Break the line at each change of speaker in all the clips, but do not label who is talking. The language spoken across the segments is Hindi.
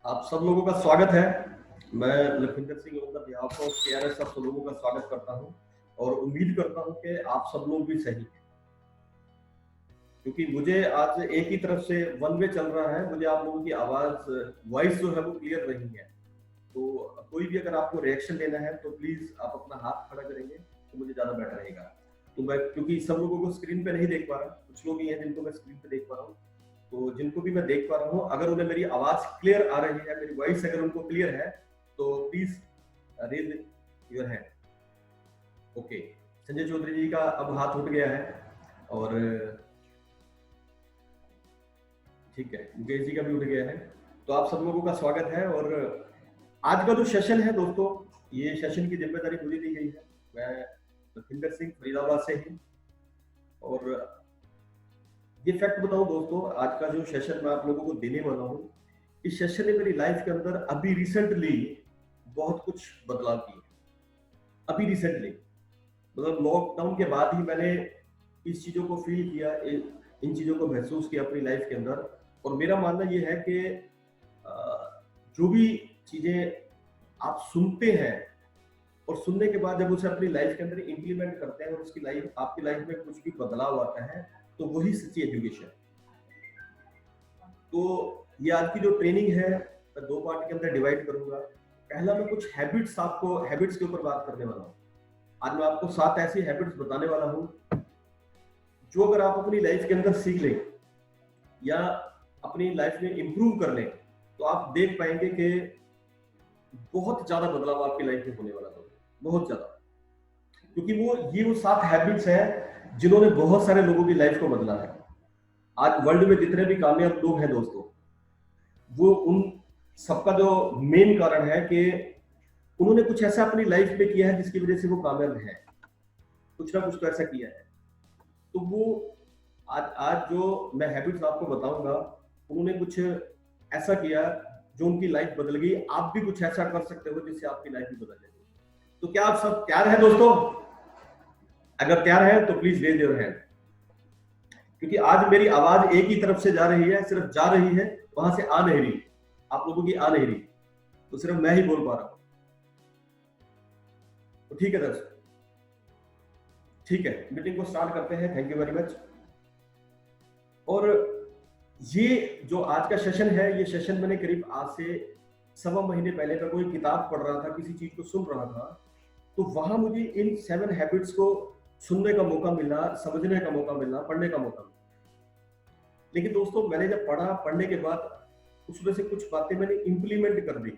आप सब लोगों का स्वागत है। मैं Lakhwinder Singh on the behalf of KRS आप सब लोगों का स्वागत करता हूं और उम्मीद करता हूं कि आप सब लोग भी सही हैं, क्योंकि मुझे आज एक ही तरफ से वन वे चल रहा है। मुझे आप लोगों की आवाज वॉइस जो है वो क्लियर नहीं है। तो कोई भी अगर आपको रिएक्शन लेना है तो प्लीज आप अपना हाथ खड़ा करेंगे तो मुझे ज्यादा बेटर रहेगा। तो मैं क्योंकि सब लोगों को स्क्रीन पे नहीं देख पा रहा, कुछ लोग ही हैं जिनको मैं स्क्रीन पे देख पा रहा हूँ, तो जिनको भी मैं देख पा रहा हूँ अगर उन्हें मेरी आवाज क्लियर आ रही है, मेरी वॉइस अगर उनको क्लियर है तो please raise your hand. Okay, Sanjay Chaudhary ji का अब हाथ उठ गया है और ठीक है, मुकेश जी का भी उठ गया है। तो आप सब लोगों का स्वागत है। और आज का जो सेशन है दोस्तों, ये सेशन की जिम्मेदारी मुझे दी गई है। मैं लखविंदर सिंह फरीदाबाद से हूँ और ये फैक्ट बताऊं दोस्तों, आज का जो सेशन मैं आप लोगों को देने वाला हूँ, इस सेशन ने मेरी लाइफ के अंदर अभी रिसेंटली बहुत कुछ बदलाव किए। अभी रिसेंटली मतलब लॉकडाउन के बाद ही मैंने इस चीजों को फील किया, इन चीजों को महसूस किया अपनी लाइफ के अंदर। और मेरा मानना ये है कि जो भी चीजें आप सुनते हैं और सुनने के बाद जब उसे अपनी लाइफ के अंदर इंप्लीमेंट करते हैं और उसकी लाइफ आपकी लाइफ में कुछ भी बदलाव आता है तो वही सच्ची एजुकेशन। तो ये आज की जो ट्रेनिंग है मैं दो पार्ट के अंदर डिवाइड करूंगा। पहला मैं कुछ हैबिट्स के ऊपर बात करने वाला हूँ। आज मैं आपको 7 ऐसी हैबिट्स बताने वाला हूँ जो अगर आप अपनी लाइफ के अंदर सीख लें या अपनी लाइफ में इंप्रूव कर लें तो आप देख पाएंगे कि बहुत ज्यादा बदलाव आपकी लाइफ में होने वाला है, बहुत ज्यादा। क्योंकि वो 7 हैबिट्स हैं जिन्होंने बहुत सारे लोगों की लाइफ को बदला है। आज वर्ल्ड में जितने भी कामयाब लोग हैं दोस्तों, वो उन सबका जो मेन कारण है कि उन्होंने कुछ ऐसा अपनी लाइफ में किया है जिसकी वजह से वो कामयाब है। कुछ ना कुछ तो ऐसा किया है। तो वो आज जो मैं हैबिट्स आपको बताऊंगा, उन्होंने कुछ ऐसा किया जो उनकी लाइफ बदल गई। आप भी कुछ ऐसा कर सकते हो जिससे आपकी लाइफ भी बदल जाएगी। तो क्या आप सब तैयार हैं दोस्तों? अगर तैयार है तो प्लीज रेज योर हैंड, क्योंकि आज मेरी आवाज एक ही तरफ से जा रही है, सिर्फ जा रही है, वहां से आ नहीं रही, आप लोगों की आ नहीं रही, तो सिर्फ मैं ही बोल पा रहा हूं। तो ठीक है दर्शक, ठीक है, मीटिंग को स्टार्ट करते हैं। Thank you very much. और ये जो आज का सेशन है, ये सेशन मैंने करीब आज से 1.25 महीने पहले मैं कोई किताब पढ़ रहा था, किसी चीज को सुन रहा था, तो वहां मुझे इन 7 हैबिट्स को सुनने का मौका मिला, समझने का मौका मिला, पढ़ने का मौका मिला। लेकिन दोस्तों मैंने जब पढ़ने के बाद उसमें से कुछ बातें मैंने इंप्लीमेंट कर दी,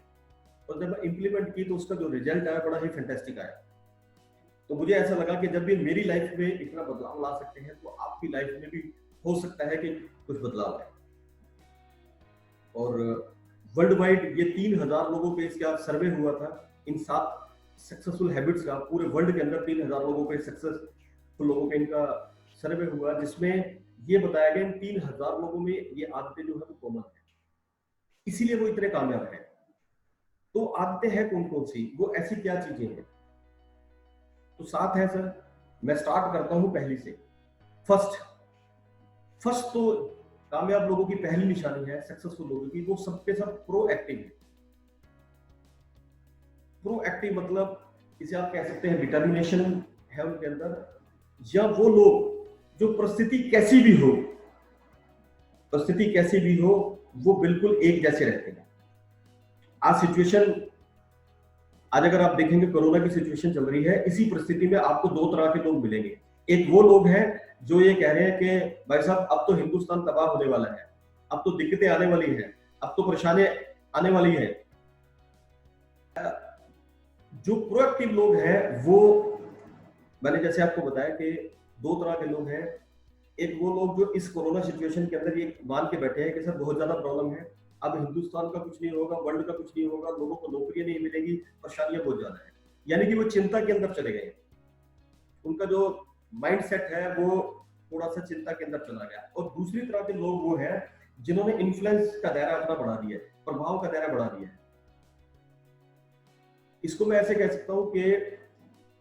और जब मैं इंप्लीमेंट की तो उसका जो रिजल्ट आया बड़ा ही फैंटास्टिक आया। तो मुझे ऐसा लगा कि जब भी मेरी लाइफ में इतना बदलाव ला सकते हैं तो आपकी लाइफ में भी हो सकता है कि कुछ बदलाव आए। और वर्ल्ड वाइड ये 3000 लोगों पे इसका सर्वे हुआ था, इन 7 सक्सेसफुल हैबिट्स का। पूरे वर्ल्ड के अंदर 3000 लोगों पे सक्सेसफुल लोगों पे इनका सर्वे हुआ, जिसमें ये बताया गया इन 3000 लोगों में ये आदतें जो है वो कॉमन है, इसीलिए वो इतने कामयाब है। तो आदतें हैं कौन कौन सी, वो ऐसी क्या चीजें हैं? तो 7 है सर। मैं स्टार्ट करता हूं पहली से। फर्स्ट तो कामयाब लोगों की पहली निशानी है, सक्सेसफुल लोगों की, वो सबके सब प्रोएक्टिव है। प्रोएक्टिव मतलब इसे आप कह सकते हैं डिटर्मिनेशन है उनके अंदर, या वो लोग जो परिस्थिति कैसी भी हो वो बिल्कुल एक जैसे रहते हैं। आज अगर आप देखेंगे कोरोना की सिचुएशन चल रही है, इसी परिस्थिति में आपको 2 तरह के लोग मिलेंगे। एक वो लोग हैं जो ये कह रहे हैं कि भाई साहब अब तो हिंदुस्तान तबाह होने वाला है, अब तो दिक्कतें आने वाली हैं, अब तो परेशानी आने वाली है। जो प्रोएक्टिव लोग हैं वो मैंने जैसे आपको बताया कि 2 तरह के लोग हैं। एक वो लोग जो इस कोरोना सिचुएशन के अंदर ये मान के बैठे हैं कि सर बहुत ज्यादा प्रॉब्लम है, अब हिंदुस्तान का कुछ नहीं होगा, वर्ल्ड का कुछ नहीं होगा, लोगों को नौकरियां नहीं मिलेगी, परेशानियां बहुत ज्यादा है, यानी कि वो चिंता के अंदर चले गए। उनका जो माइंडसेट है वो थोड़ा सा चिंता के अंदर चला गया। और दूसरी तरह के लोग वो हैं जिन्होंने इन्फ्लुएंस का दायरा अपना बढ़ा दिया है, प्रभाव का दायरा बढ़ा दिया है। इसको मैं ऐसे कह सकता हूं कि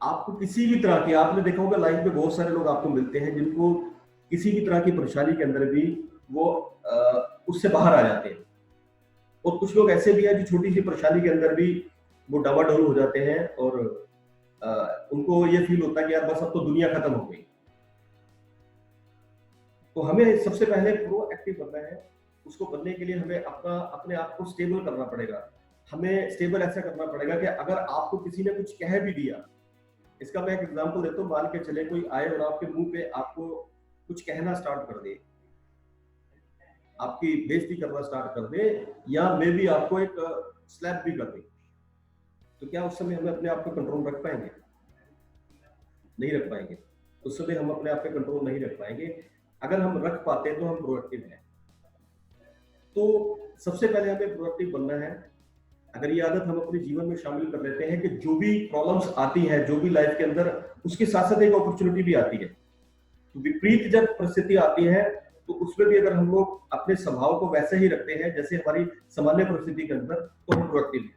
आपको किसी भी तरह की, आपने देखा होगा लाइफ में बहुत सारे लोग आपको मिलते हैं जिनको किसी भी तरह की परेशानी के अंदर भी वो उससे बाहर आ जाते हैं। और कुछ लोग ऐसे भी हैं जो छोटी सी परेशानी के अंदर भी वो डामाडोल हो जाते हैं और उनको ये फील होता है कि यार बस अब तो दुनिया खत्म हो गई। तो हमें सबसे पहले प्रोएक्टिव बनना है। उसको बनने के लिए हमें अपने आप को स्टेबल करना पड़ेगा। हमें स्टेबल ऐसा करना पड़ेगा कि अगर आपको किसी ने कुछ कह भी दिया, इसका मैं एक एग्जांपल देता हूँ। मान के चले कोई आए और आपके मुंह पे आपको कुछ कहना स्टार्ट कर दे, आपकी बेइज्जती करना स्टार्ट कर दे, या मे बी आपको एक स्लैप भी कर दे, तो क्या उस समय हमें अपने आप को कंट्रोल रख पाएंगे? नहीं रख पाएंगे। उस समय हम अपने आप पे कंट्रोल नहीं रख पाएंगे। अगर हम रख पाते हैं तो हम प्रोएक्टिव हैं। तो सबसे पहले हमें प्रोएक्टिव बनना है। अगर ये आदत हम अपने जीवन में शामिल कर लेते हैं कि जो भी प्रॉब्लम्स आती हैं, जो भी लाइफ के अंदर, उसके साथ साथ एक अपॉर्चुनिटी भी आती है। तो विपरीत जब परिस्थिति आती है तो उसमें भी अगर हम लोग अपने स्वभाव को वैसे ही रखते हैं जैसे हमारी सामान्य परिस्थिति के अंदर, तो हम प्रोएक्टिव हैं।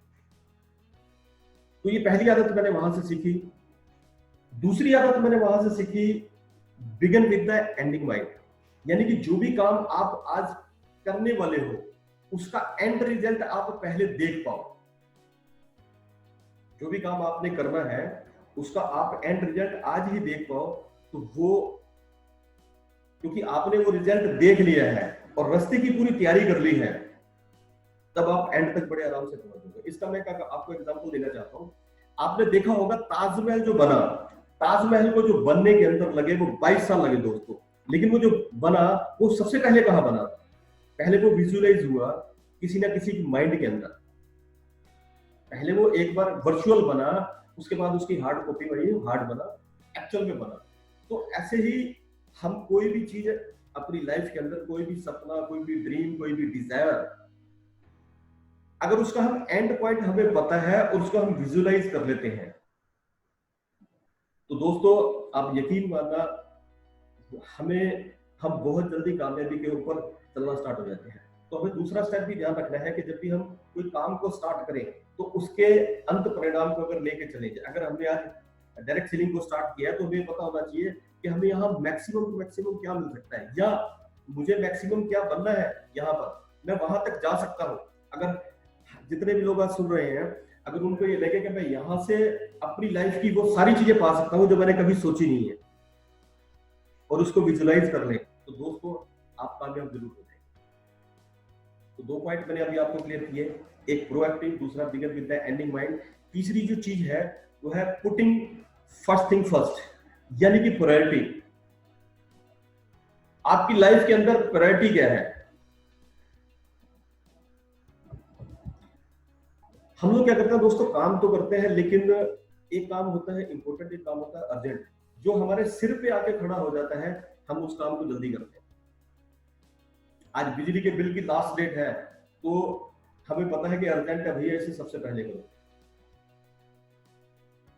तो ये पहली आदत मैंने वहां से सीखी। दूसरी आदत मैंने वहां से सीखी, begin with the ending mind. यानी कि जो भी काम आप आज करने वाले हो उसका एंड रिजल्ट आप पहले देख पाओ। जो भी काम आपने करना है उसका आप एंड रिजल्ट आज ही देख पाओ, तो वो, क्योंकि आपने वो रिजल्ट देख लिया है और रास्ते की पूरी तैयारी कर ली है, तब आप एंड तक बड़े आराम से पहुंचोगे। इसका मैं आपको एग्जांपल देना चाहता हूं। आपने देखा होगा ताजमहल जो बना, ताजमहल को जो बनने के अंदर लगे वो 22 साल लगे दोस्तों, लेकिन वो जो बना वो सबसे पहले कहां बना? पहले वो विजुअलाइज हुआ किसी ना किसी की माइंड के अंदर। पहले वो एक बार वर्चुअल बना, उसके बाद उसकी हार्ड कॉपी बनी, हार्ड बना, एक्चुअल में बना। तो ऐसे ही हम कोई भी चीज अपनी लाइफ के अंदर, कोई भी सपना, कोई भी ड्रीम, कोई भी डिजायर, अगर उसका हम एंड पॉइंट हमें पता है और उसको हम विजुअलाइज कर लेते हैं, तो दोस्तों आप यकीन मानना, हम बहुत जल्दी कामयाबी के ऊपर चलना स्टार्ट हो जाते हैं। तो हमें दूसरा स्टेप भी ध्यान रखना है कि जब भी हम कोई काम को स्टार्ट करें तो उसके अंत परिणाम को अगर लेके चले जाए। अगर हमने आज डायरेक्ट सेलिंग को स्टार्ट किया तो हमें पता होना चाहिए कि हमें यहाँ मैक्सिमम टू मैक्सिमम क्या मिल सकता है, या मुझे मैक्सिमम क्या बनना है, यहाँ पर मैं वहां तक जा सकता हूँ। अगर जितने भी लोग आज सुन रहे हैं, अगर उनको ये लगे कि मैं यहाँ से अपनी लाइफ की वो सारी चीजें पा सकता हूँ जो मैंने कभी सोची नहीं है, और उसको विजुलाइज कर ले, तो दोस्तों आप कामयाब जरूर हो जाएंगे। तो 2 पॉइंट मैंने अभी आपको क्लियर किए, एक प्रोएक्टिव, दूसरा begin with the ending mind. तीसरी जो चीज है वो है पुटिंग फर्स्ट थिंग फर्स्ट, यानी कि प्रायोरिटी। आपकी लाइफ के अंदर प्रायोरिटी क्या है? हम लोग क्या करते हैं दोस्तों, काम तो करते हैं, लेकिन एक काम होता है इंपॉर्टेंट, एक काम होता है अर्जेंट। जो हमारे सिर पे आके खड़ा हो जाता है, हम उस काम को जल्दी करते हैं। आज बिजली के बिल की लास्ट डेट है, तो हमें पता है कि अर्जेंट है भैया, इसे सबसे पहले करो।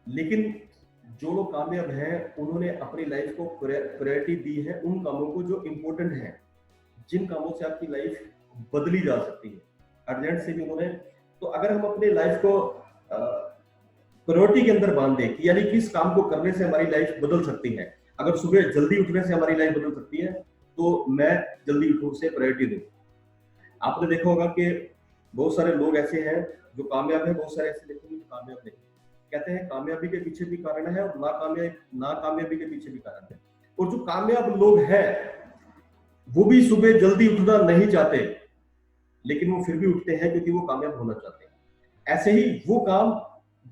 लेकिन जो लोग कामयाब हैं उन्होंने अपनी लाइफ को प्रायोरिटी दी है उन कामों को जो इंपॉर्टेंट है, जिन कामों से आपकी लाइफ बदली जा सकती है। अर्जेंट से भी उन्होंने, तो अगर हम अपने लाइफ को प्रायोरिटी के अंदर बांध दें, यानी किस काम को करने से हमारी लाइफ बदल सकती है। अगर सुबह जल्दी उठने से हमारी लाइफ बदल सकती है, तो मैं जल्दी उठूं से प्रायोरिटी दूं। आपने देखा होगा कि बहुत सारे लोग ऐसे हैं जो कामयाब हैं, बहुत सारे ऐसे देखोगे जो कामयाब नहीं। कहते हैं कामयाबी के पीछे भी कारण है और नाकामयाबी के पीछे भी कारण है। और जो कामयाब लोग हैं वो भी सुबह जल्दी उठना नहीं चाहते, लेकिन वो फिर भी उठते हैं क्योंकि वो कामयाब होना चाहते हैं। ऐसे ही वो काम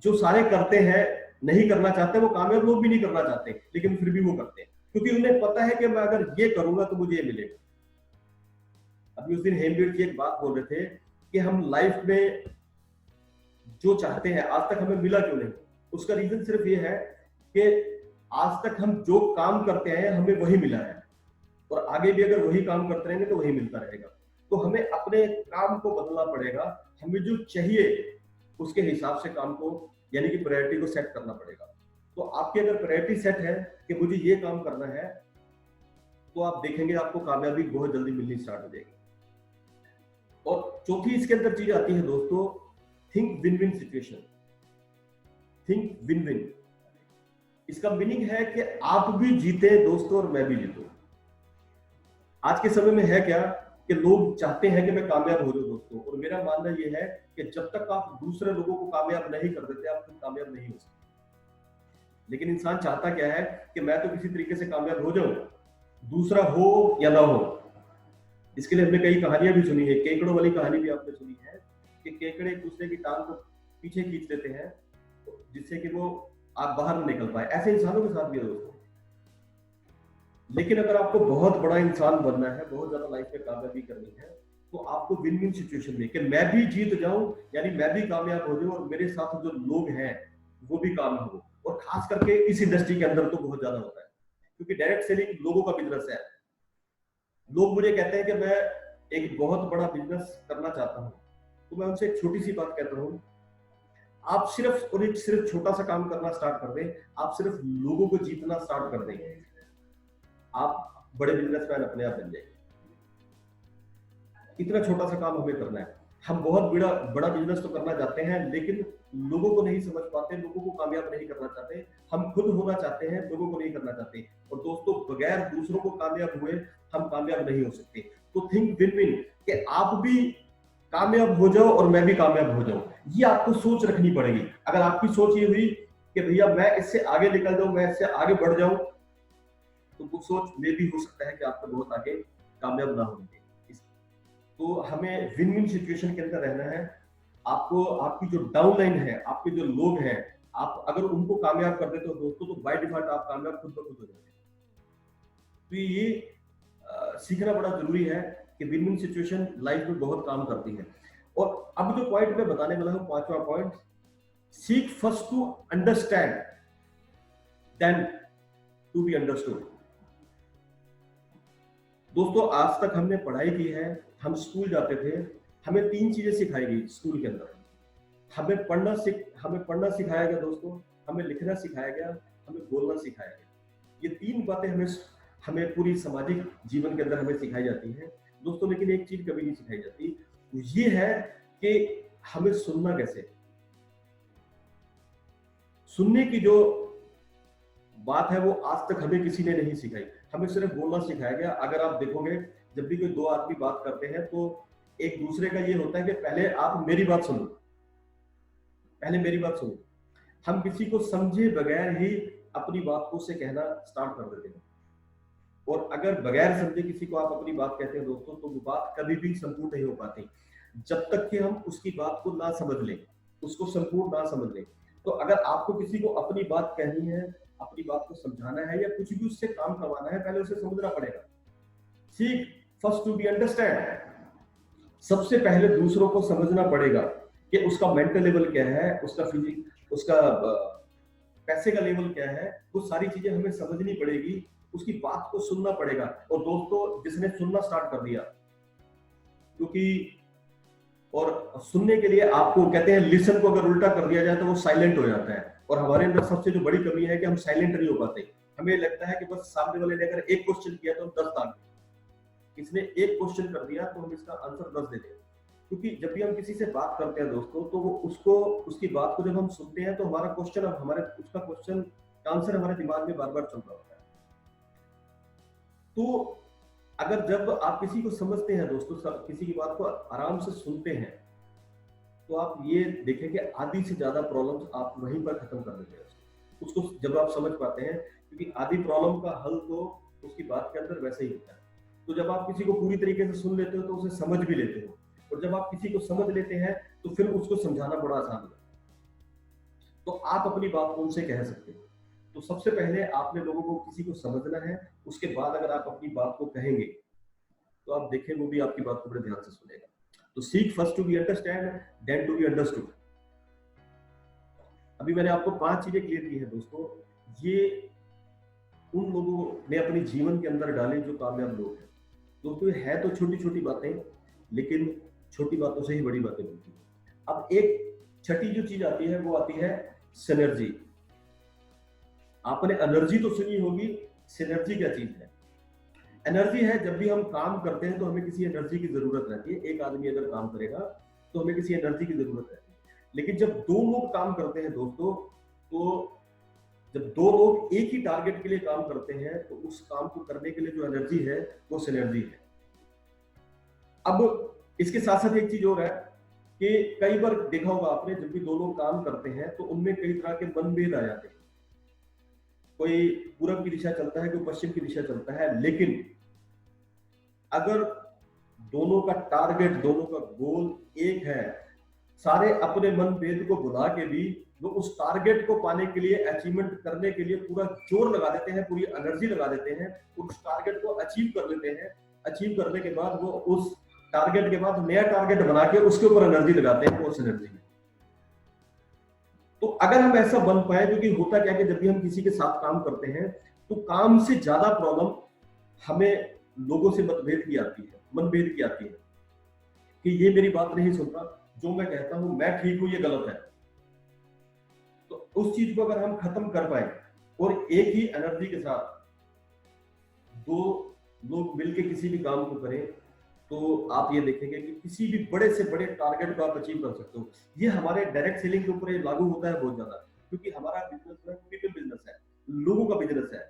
जो सारे करते हैं, नहीं करना चाहते, वो कामयाब लोग भी नहीं करना चाहते, लेकिन फिर भी वो करते हैं क्योंकि उन्हें पता है कि मैं अगर ये करूंगा तो मुझे ये मिलेगा। अभी उस दिन हेमवीर जी एक बात बोल रहे थे कि हम लाइफ में जो चाहते हैं आज तक हमें मिला क्यों नहीं। उसका रीजन सिर्फ ये है कि आज तक हम जो काम करते हैं हमें वही मिला है, और आगे भी अगर वही काम करते रहेंगे तो वही मिलता रहेगा। तो हमें अपने काम को बदलना पड़ेगा, हमें जो चाहिए उसके हिसाब से काम को, यानी कि प्रायोरिटी को सेट करना पड़ेगा। तो आपकी अगर प्रायोरिटी सेट है कि मुझे ये काम करना है, तो आप देखेंगे आपको कामयाबी बहुत जल्दी मिलनी स्टार्ट हो जाएगी। और चौथी इसके अंदर चीज आती है दोस्तों, think win win situation. Think win win, इसका मीनिंग है कि आप भी जीते दोस्तों और मैं भी जीतूं। आज के समय में है क्या कि लोग चाहते हैं कि मैं कामयाब हो जाऊं दोस्तों, और मेरा मानना यह है कि जब तक आप दूसरे लोगों को कामयाब नहीं कर देते, आप खुद कामयाब नहीं हो सकते। लेकिन इंसान चाहता क्या है कि मैं तो किसी तरीके से कामयाब हो जाऊं, दूसरा हो या ना हो। इसके लिए हमने कई कहानियां भी सुनी है, केकड़ों वाली कहानी भी आपने सुनी है कि केकड़े एक दूसरे की टांग को पीछे खींच लेते हैं जिससे कि वो आप बाहर न निकल पाए। ऐसे इंसानों के साथ भी है दोस्तों। लेकिन अगर आपको बहुत बड़ा इंसान बनना है, बहुत ज्यादा लाइफ में कामयाबी करनी है, तो आपको विन विन सिचुएशन में कि मैं भी जीत जाऊं, यानी मैं भी कामयाब हो जाऊं और मेरे साथ जो लोग हैं वो भी कामयाब हो। और खास करके इस इंडस्ट्री के अंदर तो बहुत ज्यादा होता है, क्योंकि डायरेक्ट सेलिंग लोगों का बिजनेस है। लोग मुझे कहते हैं कि मैं एक बहुत बड़ा बिजनेस करना चाहता हूं, तो मैं उनसे एक छोटी सी बात कहता हूं, आप सिर्फ छोटा सा काम करना स्टार्ट कर दें, आप सिर्फ लोगों को जीतना स्टार्ट कर देंगे, आप बड़े बिजनेसमैन अपने आप बन जाएंगे। इतना छोटा सा काम हमें करना है। हम बहुत बड़ा बिजनेस तो करना चाहते हैं, लेकिन लोगों को नहीं समझ पाते, लोगों को कामयाब नहीं करना चाहते। हम खुद होना चाहते हैं, लोगों को नहीं करना चाहते। और दोस्तों, बगैर दूसरों को कामयाब हुए हम कामयाब नहीं हो सकते। तो थिंक विन विन, कि आप भी कामयाब हो जाओ और मैं भी कामयाब हो जाऊं, ये आपको सोच रखनी पड़ेगी। अगर आपकी सोच ये हुई कि भैया मैं इससे आगे निकल जाऊं, मैं इससे आगे बढ़ जाऊं, तो वो सोच में भी हो सकता है कि आपको बहुत आगे कामयाब ना होंगे। तो हमें विन विन सिचुएशन के अंदर रहना है। आपको आपकी जो डाउन लाइन है, आपके जो लोग हैं, आप अगर उनको कामयाब कर देते हो दोस्तों, तो बाय डिफॉल्ट आप कामयाब खुद ब खुद हो जाओगे। तो ये सीखना बड़ा जरूरी है कि विन विन सिचुएशन लाइफ में बहुत काम करती है। और अब जो पॉइंट मैं बताने वाला हूं, पांचवा point, seek first to understand then to be understood. दोस्तों, आज तक हमने पढ़ाई की है, हम स्कूल जाते थे, हमें 3 चीजें सिखाई गई स्कूल के अंदर। हमें पढ़ना सिखाया गया दोस्तों, हमें लिखना सिखाया गया, हमें बोलना सिखाया गया। ये 3 बातें हमें पूरी सामाजिक जीवन के अंदर हमें सिखाई जाती हैं दोस्तों। लेकिन एक चीज कभी नहीं सिखाई जाती, ये है कि हमें सुनना कैसे। सुनने की जो बात है वो आज तक हमें किसी ने नहीं सिखाई, हमें सिर्फ बोलना सिखाया गया। अगर आप देखोगे, जब भी कोई 2 आदमी बात करते हैं तो एक दूसरे का ये होता है कि पहले आप मेरी बात सुनो, पहले मेरी बात सुनो। हम किसी को समझे बगैर ही अपनी बात को उससे कहना स्टार्ट कर देते हैं। और अगर बगैर समझे किसी को आप अपनी बात कहते हैं दोस्तों, तो वो बात कभी भी संपूर्ण नहीं हो पाती, जब तक कि हम उसकी बात को ना समझ लें, उसको संपूर्ण ना समझ लें। तो अगर आपको किसी को अपनी बात कहनी है, अपनी बात को समझाना है, या कुछ भी उससे काम करवाना है, पहले उसे समझना पड़ेगा। Seek first to be understand. सबसे पहले दूसरों को समझना पड़ेगा कि उसका मेंटल लेवल क्या है, उसका फिजिक, उसका पैसे का लेवल क्या है, वो सारी चीजें हमें समझनी पड़ेगी, उसकी बात को सुनना पड़ेगा। और दोस्तों, जिसने सुनना स्टार्ट कर दिया, क्योंकि और सुनने के लिए आपको कहते हैं लिसन को अगर उल्टा कर दिया जाए तो वो साइलेंट हो जाता है। और हमारे अंदर सबसे जो बड़ी कमी है कि हम साइलेंट नहीं हो पाते। हमें लगता है कि बस सामने वाले ने अगर एक क्वेश्चन किया तो हम 10 दान, इसने एक क्वेश्चन कर दिया तो हम इसका आंसर 10 देते हैं। क्योंकि जब भी हम किसी से बात करते हैं दोस्तों, तो वो उसकी बात को जब हम सुनते हैं तो हमारा क्वेश्चन उसका क्वेश्चन का आंसर हमारे दिमाग में बार बार चल रहा होता है। तो अगर जब आप किसी को समझते हैं दोस्तों, किसी की बात को आराम से सुनते हैं, तो आप ये देखें कि आधी से ज्यादा प्रॉब्लम्स आप वहीं पर खत्म कर देते हैं उसको जब आप समझ पाते हैं। क्योंकि आधी प्रॉब्लम का हल तो उसकी बात के अंदर वैसे ही होता है। तो जब आप किसी को पूरी तरीके से सुन लेते हो तो उसे समझ भी लेते हो, और जब आप किसी को समझ लेते हैं तो फिर उसको समझाना बड़ा आसान होता है। तो आप अपनी बात को उनसे कह सकते हो। तो सबसे पहले आपने लोगों को किसी को समझना है, उसके बाद अगर आप अपनी बात को कहेंगे तो आप देखें वो भी आपकी बात को बड़े ध्यान से सुनेगा। तो seek first to be understand then to be understood. अभी मैंने आपको 5 चीजें क्लियर की है दोस्तों, ये उन लोगों ने अपने जीवन के अंदर डाले जो कामयाब लोग हैं दोस्तों। ये है तो छोटी छोटी बातें, लेकिन छोटी बातों से ही बड़ी बातें बनती हैं। अब एक छठी जो चीज आती है वो आती है सिनर्जी। आपने एनर्जी तो सुनी होगी, सिनर्जी क्या चीज है? एनर्जी है जब भी हम काम करते हैं तो हमें किसी एनर्जी की जरूरत रहती है। एक आदमी अगर काम करेगा तो हमें किसी एनर्जी की जरूरत रहती है। लेकिन जब 2 लोग काम करते हैं दोस्तों, तो जब 2 लोग एक ही टारगेट के लिए काम करते हैं तो उस काम को करने के लिए जो एनर्जी है वो सिनर्जी है। अब इसके साथ साथ एक चीज और है कि कई बार देखा होगा आपने, जब भी दो लोग काम करते हैं तो उनमें कई तरह के मनभेद आ जाते हैं। कोई पूरब की दिशा चलता है, कोई पश्चिम की दिशा चलता है, लेकिन अगर दोनों का टारगेट, दोनों का गोल एक है, सारे अपने मनभेद को भुला के भी वो उस टारगेट को पाने के लिए, अचीवमेंट करने के लिए पूरा जोर लगा देते हैं, पूरी एनर्जी लगा देते हैं, उस टारगेट को अचीव कर लेते हैं। अचीव करने के बाद वो उस टारगेट के बाद नया टारगेट बना के उसके ऊपर एनर्जी लगाते हैं, उस एनर्जी में। तो अगर हम ऐसा बन पाए, क्योंकि होता क्या है कि जब भी हम किसी के साथ काम करते हैं तो काम से ज्यादा प्रॉब्लम हमें लोगों से मतभेद की आती है, मनभेद की आती है कि ये मेरी बात नहीं सुनता, जो मैं कहता हूं मैं ठीक हूं, ये गलत है। तो उस चीज को अगर हम खत्म कर पाए और एक ही एनर्जी के साथ दो लोग मिलकर किसी भी काम को करें, तो आप ये देखेंगे कि किसी भी बड़े से बड़े टारगेट को आप अचीव कर सकते हो। ये हमारे डायरेक्ट सेलिंग के ऊपर लागू होता है बहुत ज्यादा, क्योंकि हमारा बिजनेस में पीपल बिजनेस है, लोगों का बिजनेस है।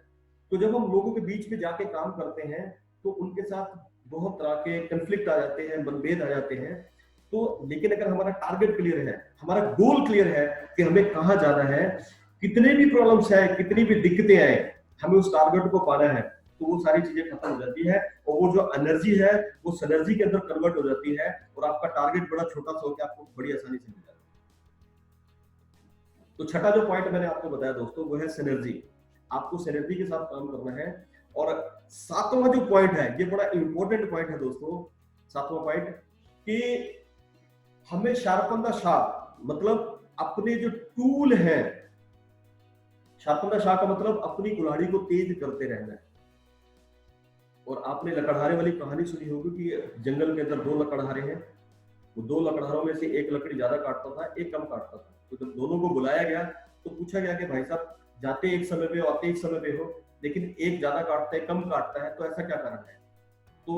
तो जब हम लोगों के बीच में जाके काम करते हैं तो उनके साथ बहुत तरह के कंफ्लिक्ट आ जाते हैं, मनभेद आ जाते हैं। तो लेकिन अगर हमारा टारगेट क्लियर है, हमारा गोल क्लियर है कि हमें कहाँ जाना है, कितने भी प्रॉब्लम्स है, कितनी भी दिक्कतें आए, हमें उस टारगेट को पाना है, तो वो सारी चीजें खत्म हो जाती है और वो जो एनर्जी है वो सिनर्जी के अंदर कन्वर्ट हो जाती है और आपका टारगेट बड़ा छोटा सा होकर आपको बड़ी आसानी से मिल जाता है। तो छठा जो पॉइंट मैंने आपको बताया दोस्तों, वो है सिनर्जी। आपको सिनर्जी के साथ काम करना है। और सातवां जो पॉइंट है, ये बड़ा इंपॉर्टेंट पॉइंट है दोस्तों, सातवां पॉइंट, कि हमें शार्पन द शार्प, मतलब अपने जो टूल है, शार्पन द शार्प का मतलब अपनी कुल्हाड़ी को तेज करते रहना है। और आपने लकड़हारे वाली कहानी सुनी होगी कि जंगल के अंदर दो लकड़हारे हैं, वो दो लकड़हारों में से एक लकड़ी ज्यादा काटता था, एक कम काटता था। तो जब दोनों को बुलाया गया तो पूछा गया कि भाई साहब, जाते एक समय पे हो, आते एक समय पे हो, लेकिन एक ज्यादा काटता है, कम काटता है, तो ऐसा क्या कारण है? तो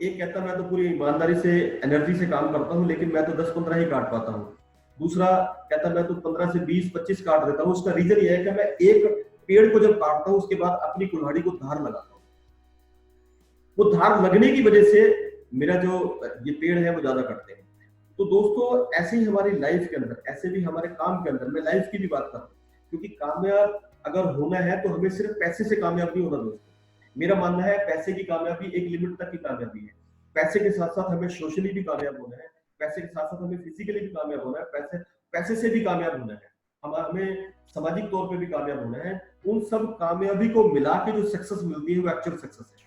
एक कहता मैं तो पूरी ईमानदारी से, एनर्जी से काम करता हूँ, लेकिन मैं तो 10-15 ही काट पाता हूँ। दूसरा कहता मैं तो 15 से 20-25 काट देता हूँ। उसका रीजन ये है कि मैं एक पेड़ को जब काटता हूँ उसके बाद अपनी कुल्हाड़ी को धार लगाता हूँ, वो धार लगने की वजह से मेरा जो ये पेड़ है वो ज्यादा कटते हैं। तो दोस्तों ऐसे ही हमारी लाइफ के अंदर, ऐसे भी हमारे काम के अंदर, मैं लाइफ की भी बात कर रहा हूँ, क्योंकि कामयाब अगर होना है तो हमें सिर्फ पैसे से कामयाब नहीं होना दोस्तों। मेरा मानना है पैसे की कामयाबी एक लिमिट तक की कामयाबी है। पैसे के साथ साथ हमें सोशली भी कामयाब होना है, पैसे के साथ साथ हमें फिजिकली भी कामयाब होना है, पैसे से भी कामयाब होना है, हमें सामाजिक तौर पे भी कामयाब होना है। उन सब कामयाबी को मिला के जो सक्सेस मिलती है वो एक्चुअल सक्सेस है।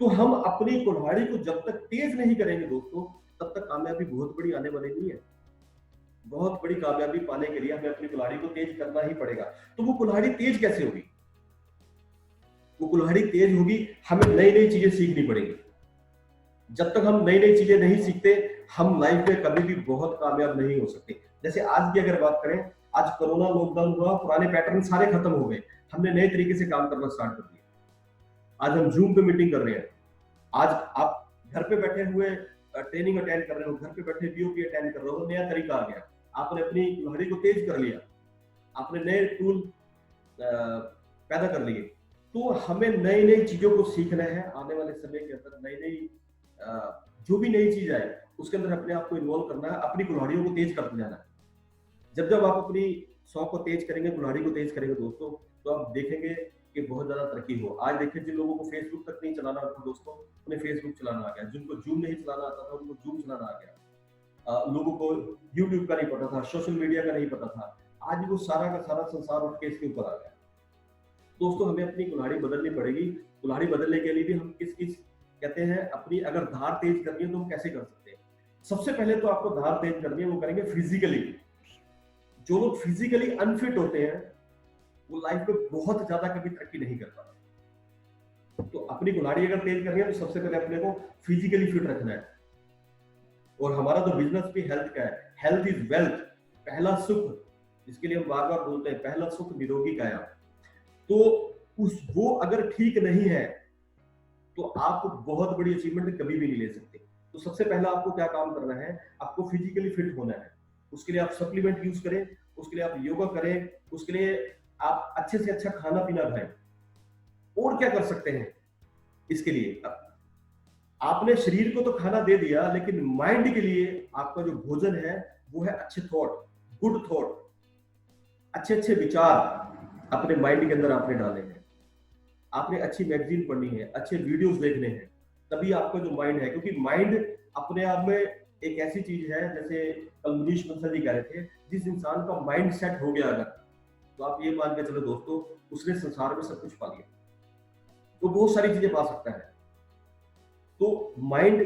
तो हम अपनी कुल्हाड़ी को जब तक तेज नहीं करेंगे दोस्तों, तब तक कामयाबी बहुत बड़ी आने वाली नहीं है। बहुत बड़ी कामयाबी पाने के लिए हमें अपनी कुल्हाड़ी को तेज करना ही पड़ेगा। तो वो कुल्हाड़ी तेज कैसे होगी? वो कुल्हाड़ी तेज होगी, हमें नई नई चीजें सीखनी पड़ेगी। जब तक हम नई नई चीजें नहीं सीखते, हम लाइफ में कभी भी बहुत कामयाब नहीं हो सकते। जैसे आज की अगर बात करें, आज कोरोना लॉकडाउन हुआ, पुराने पैटर्न सारे खत्म हो गए, हमने नए तरीके से काम करना स्टार्ट कर दिया। आज हम जूम पे मीटिंग कर रहे हैं। आज आप घर पे बैठे हुए ट्रेनिंग अटेंड कर रहे हो, घर पे बैठे बीओपी अटेंड कर रहे हो, नया तरीका आ गया, आपने अपनी कुल्हाड़ी को तेज कर लिया, आपने नए टूल पैदा कर लिए। तो हमें नई नई चीजों को सीखना है। आने वाले समय के अंदर नई नई जो भी नई चीज आए उसके अंदर अपने आप को इन्वॉल्व करना है, अपनी कुल्हाड़ियों को तेज करते जाना है। जब जब आप अपनी सौ को तेज करेंगे, कुल्हाड़ी को तेज करेंगे दोस्तों, तो आप देखेंगे कि बहुत ज्यादा तरक्की हो। आज देखिए, जिन लोगों को फेसबुक तक नहीं चलाना आता दोस्तों, उन्हें फेसबुक चलाना आ गया। जिनको जूम नहीं चलाना आता था, उनको जूम चलाना आ गया। लोगों को यूट्यूब का नहीं पता था, सोशल मीडिया का नहीं पता था, आज वो सारा का सारा संसार उठ के इसके ऊपर आ गया। दोस्तों हमें अपनी कुल्हाड़ी बदलनी पड़ेगी। कुल्हाड़ी बदलने के लिए भी हम किस किस कहते हैं, अपनी अगर धार तेज करनी है तो हम कैसे कर सकते हैं? सबसे पहले तो आपको धार तेज करनी है, वो करेंगे फिजिकली। जो लोग फिजिकली अनफिट होते हैं वो लाइफ में बहुत ज्यादा कभी तरक्की नहीं कर पाते। तो अपनी कुल्हाड़ी अगर तेज करनी है तो सबसे पहले अपने को फिजिकली फिट रखना है। और हमारा तो बिजनेस भी हेल्थ का है। हेल्थ इज वेल्थ, पहला सुख, जिसके लिए हम बार बार बोलते हैं, पहला सुख निरोगी काया। तो वो अगर ठीक नहीं है तो आप बहुत बड़ी अचीवमेंट कभी भी नहीं ले सकते। तो सबसे पहला आपको क्या काम करना है? आपको फिजिकली फिट होना है। उसके लिए आप सप्लीमेंट यूज करें, उसके लिए आप योगा करें, उसके लिए आप अच्छे से अच्छा खाना पीना खाएं। और क्या कर सकते हैं इसके लिए? आपने शरीर को तो खाना दे दिया, लेकिन माइंड के लिए आपका जो भोजन है वो है अच्छे थॉट, गुड थॉट, अच्छे अच्छे विचार अपने माइंड के अंदर आपने डाले हैं। आपने अच्छी मैगजीन पढ़नी है, अच्छे वीडियोस देखने हैं, तभी आपका जो माइंड है, क्योंकि माइंड अपने आप में एक ऐसी चीज है, जैसे कल मुनीश बंसल जी कह रहे थे, जिस इंसान का माइंड सेट हो गया अगर, तो आप ये मान के चलो दोस्तों, उसने संसार में सब कुछ पा लिया, वो बहुत सारी चीजें पा सकता है। तो माइंड,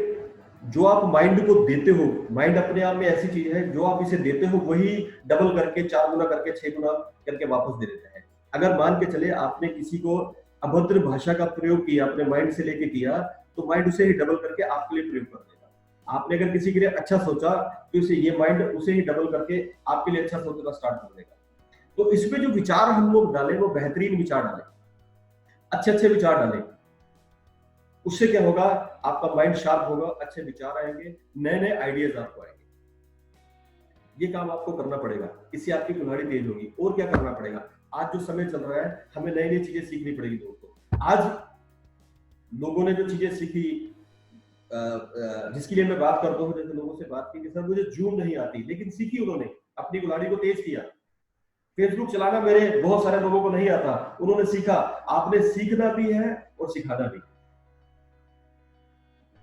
जो आप माइंड को देते हो, माइंड अपने आप में ऐसी चीज है, जो आप इसे देते हो वही डबल करके, 4 गुना करके, 6 गुना करके वापस दे देता है। अगर मान के चले आपने किसी को अभद्र भाषा का प्रयोग किया, अपने माइंड से लेके किया, तो माइंड उसे ही डबल करके आपके लिए प्रयोग कर देगा। आपने अगर किसी के लिए अच्छा सोचा, तो इसे ये माइंड उसे ही डबल करके आपके लिए अच्छा सोचना स्टार्ट कर देगा। तो इसमें जो विचार हम लोग डालें, वो बेहतरीन विचार डालें, अच्छे अच्छे विचार डालें। उससे क्या होगा, आपका माइंड शार्प होगा, अच्छे विचार आएंगे, नए नए आइडियाज आपको आएंगे। ये काम आपको करना पड़ेगा, इससे आपकी कुल्हाड़ी तेज होगी। और क्या करना पड़ेगा, आज जो समय चल रहा है, हमें नई नई चीजें सीखनी पड़ेगी दोस्तों। आज लोगों ने जो चीजें सीखी, जिसके लिए मैं बात करता हूँ, जैसे लोगों से बात की कि सर मुझे जूम नहीं आती, लेकिन सीखी उन्होंने, अपनी कुल्हाड़ी को तेज किया। फेसबुक चलाना मेरे बहुत सारे लोगों को नहीं आता, उन्होंने सीखा। आपने सीखना भी है और सिखाना भी।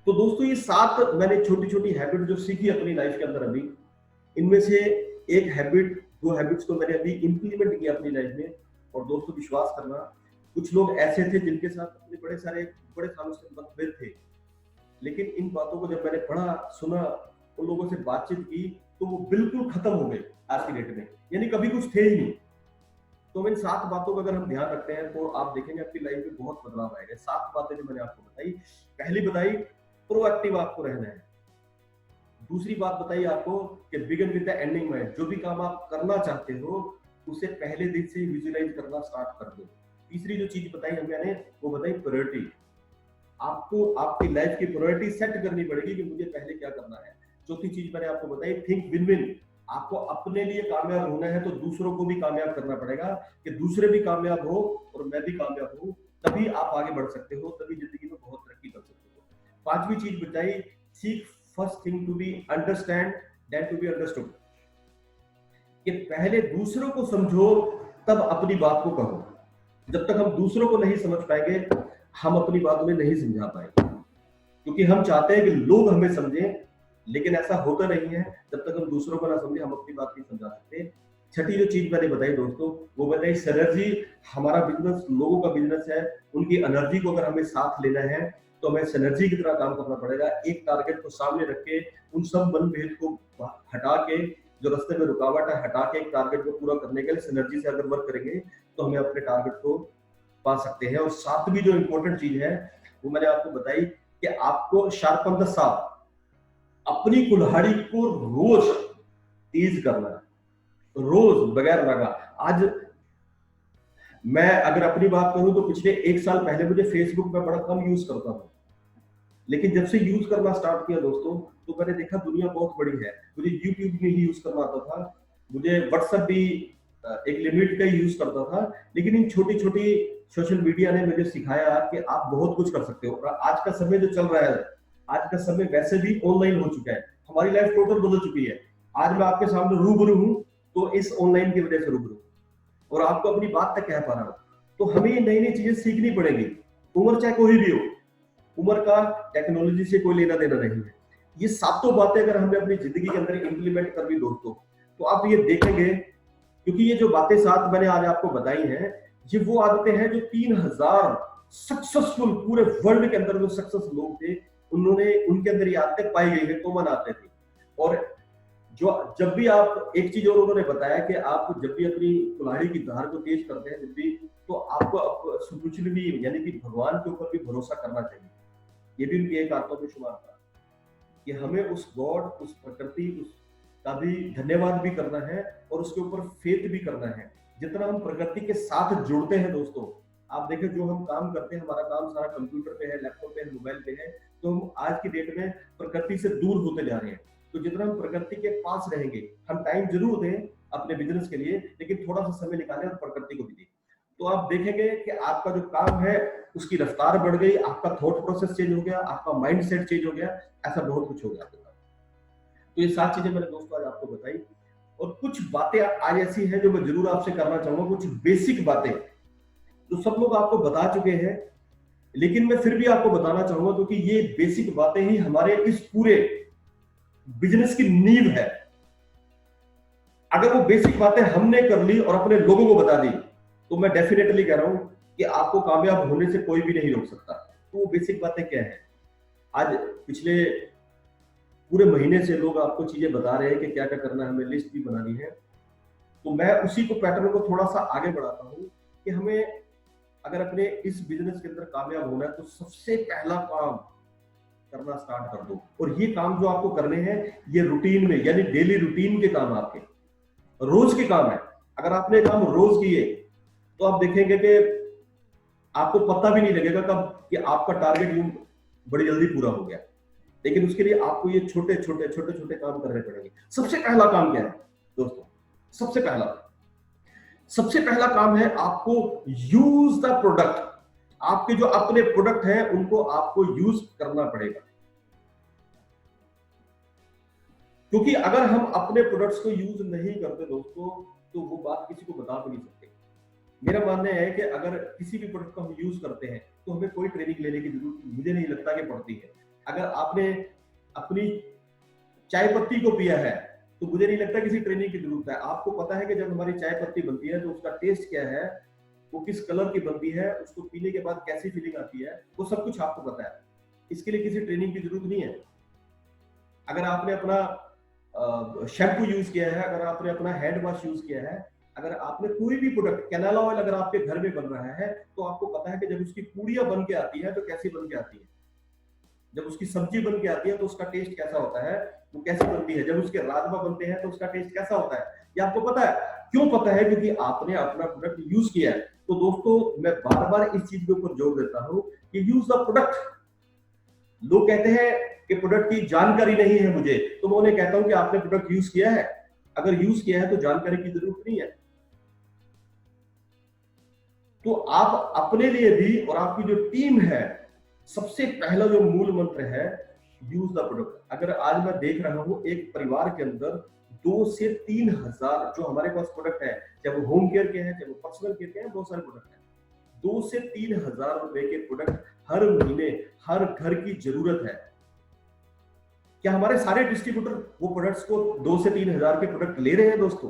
तो दोस्तों, ये 7 मैंने छोटी छोटी हैबिट जो सीखी अपनी लाइफ के अंदर अभी, इनमें से एक हैबिट, 2 हैबिट्स को मैंने अभी इंप्लीमेंट किया अपनी लाइफ में। और दोस्तों विश्वास करना, कुछ लोग ऐसे थे जिनके साथ अपने बड़े सालों से मतभेद थे, लेकिन इन बातों को जब मैंने पढ़ा, सुना, उन लोगों से बातचीत की, तो वो बिल्कुल खत्म हो गए आज की डेट में, यानी कभी कुछ थे ही नहीं। तो इन 7 बातों का अगर हम ध्यान रखते हैं, तो आप देखेंगे आपकी लाइफ में बहुत बदलाव आएगा। 7 बातें जो मैंने आपको बताई, पहली बताई प्रोएक्टिव आपको रहना है। दूसरी बात बताई आपको कि begin with the ending mind, जो भी काम आप करना चाहते हो उसे पहले दिन से विजुअलाइज करना स्टार्ट कर दो। तीसरी जो चीज बताई हम मैंने, वो बताई प्रायोरिटी। आपको आपकी लाइफ की प्रायोरिटी सेट करनी पड़ेगी कि मुझे पहले क्या करना है। चौथी चीज मैंने आपको बताई, थिंक विन विन। आपको अपने लिए कामयाब होना है, तो दूसरों को भी कामयाब करना पड़ेगा, कि दूसरे भी कामयाब हो और मैं भी कामयाब हूं, तभी आप आगे बढ़ सकते हो, तभी जिंदगी में बहुत तरक्की कर सकते हो। पांचवी चीज बताई, seek first thing to be understand then to be understood. कि पहले दूसरों को समझो, तब अपनी बात को कहो। जब तक हम दूसरों को नहीं समझ पाएंगे, हम अपनी बात उन्हें नहीं समझा पाएंगे, क्योंकि हम चाहते हैं कि लोग हमें समझें, लेकिन ऐसा होता नहीं है। जब तक हम दूसरों को ना समझे, हम अपनी बात नहीं समझा सकते। छठी जो चीज मैंने बताई दोस्तों, वो बताई सिनर्जी। हमारा बिजनेस लोगों का बिजनेस है, उनकी एनर्जी को अगर हमें साथ लेना है, तो हमें सिनर्जी की तरह काम करना पड़ेगा। एक टारगेट को सामने रख के, उन सब मनभेद को हटा के, जो रास्ते में रुकावट है हटा के, एक टारगेट को पूरा करने के लिए सिनर्जी से अगर वर्क करेंगे, तो हमें अपने टारगेट को पा सकते हैं। और सातवीं जो इंपॉर्टेंट चीज है, वो मैंने आपको बताई कि आपको शार्पन द सॉ, अपनी कुल्हाड़ी को रोज तेज करना है, रोज बगैर लगा। आज मैं अगर अपनी बात करूं, तो पिछले 1 साल पहले मुझे फेसबुक में बड़ा कम यूज करता था, लेकिन जब से यूज करना स्टार्ट किया दोस्तों, तो मैंने देखा दुनिया बहुत बड़ी है। मुझे यूट्यूब में ही यूज करना आता था, मुझे व्हाट्सएप भी एक लिमिट का ही यूज करता था, लेकिन इन छोटी छोटी सोशल मीडिया ने मुझे सिखाया कि आप बहुत कुछ कर सकते हो। और आज का समय जो चल रहा है, आज का समय वैसे भी ऑनलाइन हो चुका है, हमारी लाइफ टोटल बदल चुकी है। आज मैं आपके सामने रूबरू हूं, तो इस ऑनलाइन की वजह से रूबरू, और आपको अपनी बात तक कह पा रहा हूं। तो हमें नई नई चीजें सीखनी पड़ेगी, उम्र चाहे कोई भी हो, उम्र का टेक्नोलॉजी से कोई लेना देना नहीं है। ये 7 बातें अगर हमने अपनी जिंदगी के अंदर इंप्लीमेंट कर दी दोस्तों, तो आप ये देखेंगे, क्योंकि ये जो बातें 7 मैंने आज आपको बताई हैं, ये वो आदतें हैं जो 3000 सक्सेसफुल पूरे वर्ल्ड के अंदर जो सक्सेस लोग थे, उन्होंने, उनके अंदर ये आदतें पाई गई है, कॉमन आदतें थी। और जो जब भी आप, एक चीज और उन्होंने बताया कि आप जब भी अपनी कुल्हाड़ी की धार को तेज करते हैं, जब भी, तो आपको स्पिरिचुअली यानी कि भगवान के ऊपर भी भरोसा करना चाहिए। ये भी उनकी एक आत्मा में शुमार था कि हमें उस गॉड, उस प्रकृति, उसका भी धन्यवाद भी करना है, और उसके ऊपर फेथ भी करना है। जितना हम प्रकृति के साथ जुड़ते हैं दोस्तों, आप देखें जो हम काम करते हैं, हमारा काम सारा कंप्यूटर पे है, लैपटॉप पे है, मोबाइल पे है, तो हम आज की डेट में प्रकृति से दूर होते जा रहे हैं। तो जितना हम प्रकृति के पास रहेंगे, हम टाइम जरूर दें अपने बिजनेस के लिए, लेकिन थोड़ा सा समय निकालें और प्रकृति को भी दें। तो आप देखेंगे कि आपका जो काम है उसकी रफ्तार बढ़ गई, आपका थॉट प्रोसेस चेंज हो गया, आपका माइंड सेट चेंज हो गया, ऐसा बहुत कुछ हो गया आपके साथ। तो ये 7 चीजें मैंने दोस्तों आज आपको बताई, और कुछ बातें आज ऐसी हैं जो मैं जरूर आपसे करना चाहूंगा, कुछ बेसिक बातें जो सब लोग आपको बता चुके हैं, लेकिन मैं फिर भी आपको बताना चाहूंगा क्योंकि ये बेसिक बातें ही हमारे इस पूरे बिजनेस की नींव है। अगर वो बेसिक बातें हमने कर ली और अपने लोगों को बता दी, तो मैं डेफिनेटली कह रहा हूं कि आपको कामयाब होने से कोई भी नहीं रोक सकता। तो वो बेसिक बातें क्या है? आज पिछले पूरे महीने से लोग आपको चीजें बता रहे हैं कि क्या क्या करना है, हमें लिस्ट भी बनानी है। तो मैं उसी को पैटर्न को थोड़ा सा आगे बढ़ाता हूं कि हमें अगर अपने इस बिजनेस के अंदर कामयाब होना है तो सबसे पहला काम करना स्टार्ट कर दो। और ये काम जो आपको करने हैं ये रूटीन में, यानी डेली रूटीन के काम, आपके रोज के काम है। अगर आपने काम रोज किए तो आप देखेंगे कि आपको पता भी नहीं लगेगा कब कि आपका टारगेट यूं बड़ी जल्दी पूरा हो गया। लेकिन उसके लिए आपको ये छोटे छोटे छोटे छोटे काम करने पड़ेंगे। सबसे पहला काम क्या है दोस्तों? सबसे पहला काम है आपको यूज द प्रोडक्ट। आपके जो अपने प्रोडक्ट हैं उनको आपको यूज करना पड़ेगा, क्योंकि अगर हम अपने प्रोडक्ट्स को यूज नहीं करते दोस्तों तो वो बात किसी को बता भी नहीं सकते। मेरा मानना है कि अगर किसी भी प्रोडक्ट को हम यूज करते हैं तो हमें कोई ट्रेनिंग लेने की जरूरत मुझे नहीं लगता कि पड़ती है। अगर आपने अपनी चाय पत्ती को पिया है तो मुझे नहीं लगता किसी ट्रेनिंग की जरूरत है। आपको पता है कि जब हमारी चाय पत्ती बनती है तो उसका टेस्ट क्या है, वो किस कलर की बनती है, उसको पीने के बाद कैसी फीलिंग आती है, वो सब कुछ आपको पता है। इसके लिए किसी ट्रेनिंग की जरूरत नहीं है। अगर आपने अपना शैम्पू यूज किया है, अगर आपने अपना हैंड वॉश यूज किया है, अगर आपने कोई भी प्रोडक्ट, कैनाला ऑयल अगर आपके घर में बन रहा है तो आपको पता है कि जब उसकी पूड़ियां बन के आती है तो कैसी बन के आती है, जब उसकी सब्जी बन के आती है तो उसका टेस्ट कैसा होता है, वो कैसी बनती है, जब उसके राजमा बनते हैं तो उसका टेस्ट कैसा होता है, ये आपको पता है। क्यों पता है? क्योंकि आपने अपना प्रोडक्ट यूज किया है। तो दोस्तों मैं बार बार इस चीज के ऊपर जोर देता हूं कि यूज द प्रोडक्ट। लोग कहते हैं कि प्रोडक्ट की जानकारी नहीं है मुझे, तो मैं उन्हें कहता हूं कि आपने प्रोडक्ट यूज किया है? अगर यूज किया है तो जानकारी की जरूरत नहीं है। तो आप अपने लिए भी और आपकी जो टीम है, सबसे पहला जो मूल मंत्र है यूज द प्रोडक्ट। अगर आज मैं देख रहा हूं एक परिवार के अंदर 2 से 3 हजार जो हमारे पास प्रोडक्ट है, चाहे वो होम केयर के हैं, चाहे वो पर्सनल केयर के हैं, बहुत सारे प्रोडक्ट हैं। 2 से 3 हजार रुपए के प्रोडक्ट हर महीने हर घर की जरूरत है। क्या हमारे सारे डिस्ट्रीब्यूटर वो प्रोडक्ट्स को 2 से 3 हजार के प्रोडक्ट ले रहे हैं दोस्तों?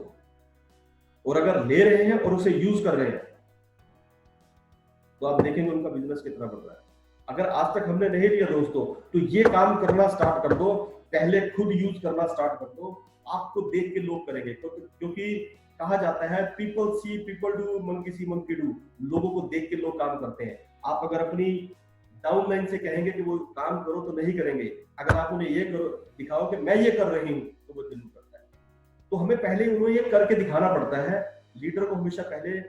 और अगर ले रहे हैं और उसे यूज कर रहे हैं तो आप देखेंगे उनका बिजनेस कितना बढ़ रहा है। अगर आज तक हमने नहीं लिया दोस्तों तो ये काम करना स्टार्ट कर दो, पहले खुद यूज करना स्टार्ट कर दो। आपको देख के लोग करेंगे, क्योंकि कहा जाता है people see people do, monkey C monkey do. लोगों को देख के लोग काम करते हैं। आप अगर अपनी डाउन लाइन से कहेंगे कि वो काम करो तो नहीं करेंगे। अगर आप उन्हें ये करो, दिखाओ कि मैं ये कर रही हूँ, तो वो जरूर करता है। तो हमें पहले उन्हें ये करके दिखाना पड़ता है। लीडर को हमेशा पहले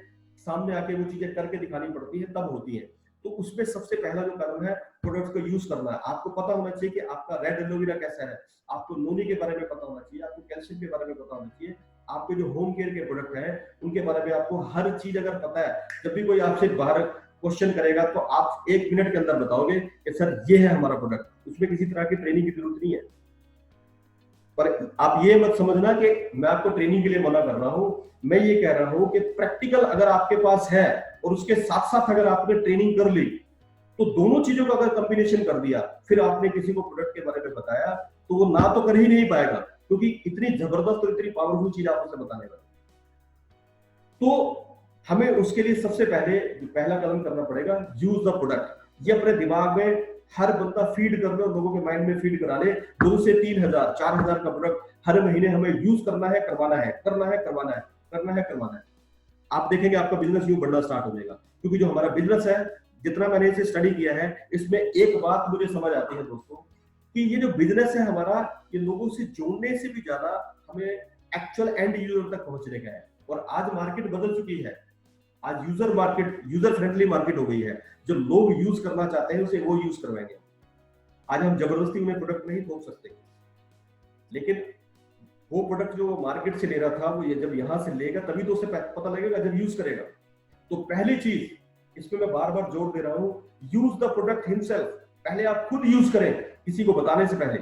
सामने आके वो चीजें करके दिखानी पड़ती है, तब होती है। तो उसमें सबसे पहला जो कदम है प्रोडक्ट को यूज करना है। आपको पता होना चाहिए कि आपका रेड एलोवेरा कैसा है, आपको नोनी के बारे में पता होना चाहिए, आपको कैल्शियम के बारे में पता होना चाहिए, आपके जो होम केयर के प्रोडक्ट हैं उनके बारे में आपको हर चीज अगर पता है। जब भी कोई आपसे बाहर क्वेश्चन करेगा तो आप 1 मिनट के अंदर बताओगे कि सर ये है हमारा प्रोडक्ट। उसमें किसी तरह की ट्रेनिंग की जरूरत नहीं है। पर आप ये मत समझना कि मैं आपको ट्रेनिंग के लिए मना कर रहा हूं। मैं ये कह रहा हूं कि प्रैक्टिकल अगर आपके पास है और उसके साथ साथ अगर आपने ट्रेनिंग कर ली, तो दोनों चीजों का अगर कॉम्बिनेशन कर दिया, फिर आपने किसी को प्रोडक्ट के बारे में बताया तो वो ना तो कर ही नहीं पाएगा, क्योंकि इतनी जबरदस्त और इतनी पावरफुल चीज आप उसे बताने वाले। तो हमें उसके लिए सबसे पहले पहला कदम करना पड़ेगा यूज द प्रोडक्ट। ये अपने दिमाग में हर बंदा फीड कर दे और लोगों के माइंड में फीड करा ले। 2 से 3 हजार 4 हजार का प्रोडक्ट हर महीने हमें यूज करना है, करवाना है, करना है, करवाना है, करना है, करवाना है। आप देखेंगे आपका बिजनेस यूं बढ़ना स्टार्ट हो जाएगा। क्योंकि जो हमारा बिजनेस है, जितना मैंने इसे स्टडी किया है, इसमें एक बात मुझे समझ आती है दोस्तों कि ये जो बिजनेस है हमारा, ये लोगों से जोड़ने से भी ज्यादा हमें एक्चुअल एंड यूजर तक पहुंचने का है। और आज मार्केट बदल चुकी है। आज यूजर फ्रेंडली मार्केट हो गई है। जो लोग यूज करना चाहते हैं उसे वो यूज करवाएंगे। आज हम जबरदस्ती उन्हें प्रोडक्ट नहीं थोप सकते, लेकिन वो प्रोडक्ट जो मार्केट से ले रहा था वो ये जब यहां से लेगा तभी तो उसे पता लगेगा जब यूज करेगा। तो पहली चीज इसमें मैं बार बार जोर दे रहा हूं, यूज द प्रोडक्ट हिमसेल्फ। पहले आप खुद यूज करें किसी को बताने से पहले,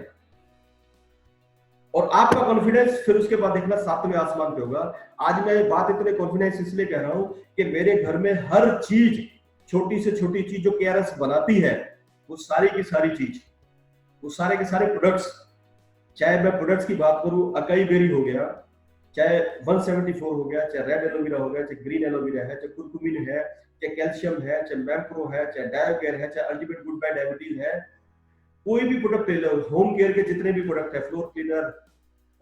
और आपका कॉन्फिडेंस फिर उसके बाद देखना सातवें आसमान पे होगा। आज मैं बात इतने कॉन्फिडेंस इसलिए कह रहा हूं कि मेरे घर में हर चीज, छोटी से छोटी चीज जो केआरएस बनाती है, वो सारी की सारी चीज, वो सारे के सारे प्रोडक्ट्स, चाहे मैं प्रोडक्ट्स की बात करूं, अकाई बेरी हो गया, चाहे 174 हो गया, चाहे रेड एलोवेरा हो गया, चाहे ग्रीन एलोवेरा है, चाहे कुरकुमिन है, चाहे कैल्शियम है, चाहे मैप्रो है, चाहे डायोकेयर है, चाहे अल्टीमेट गुड बाय डायबिटीज है, कोई भी प्रोडक्ट ले लो, होम केयर के जितने भी प्रोडक्ट है, फ्लोर क्लीनर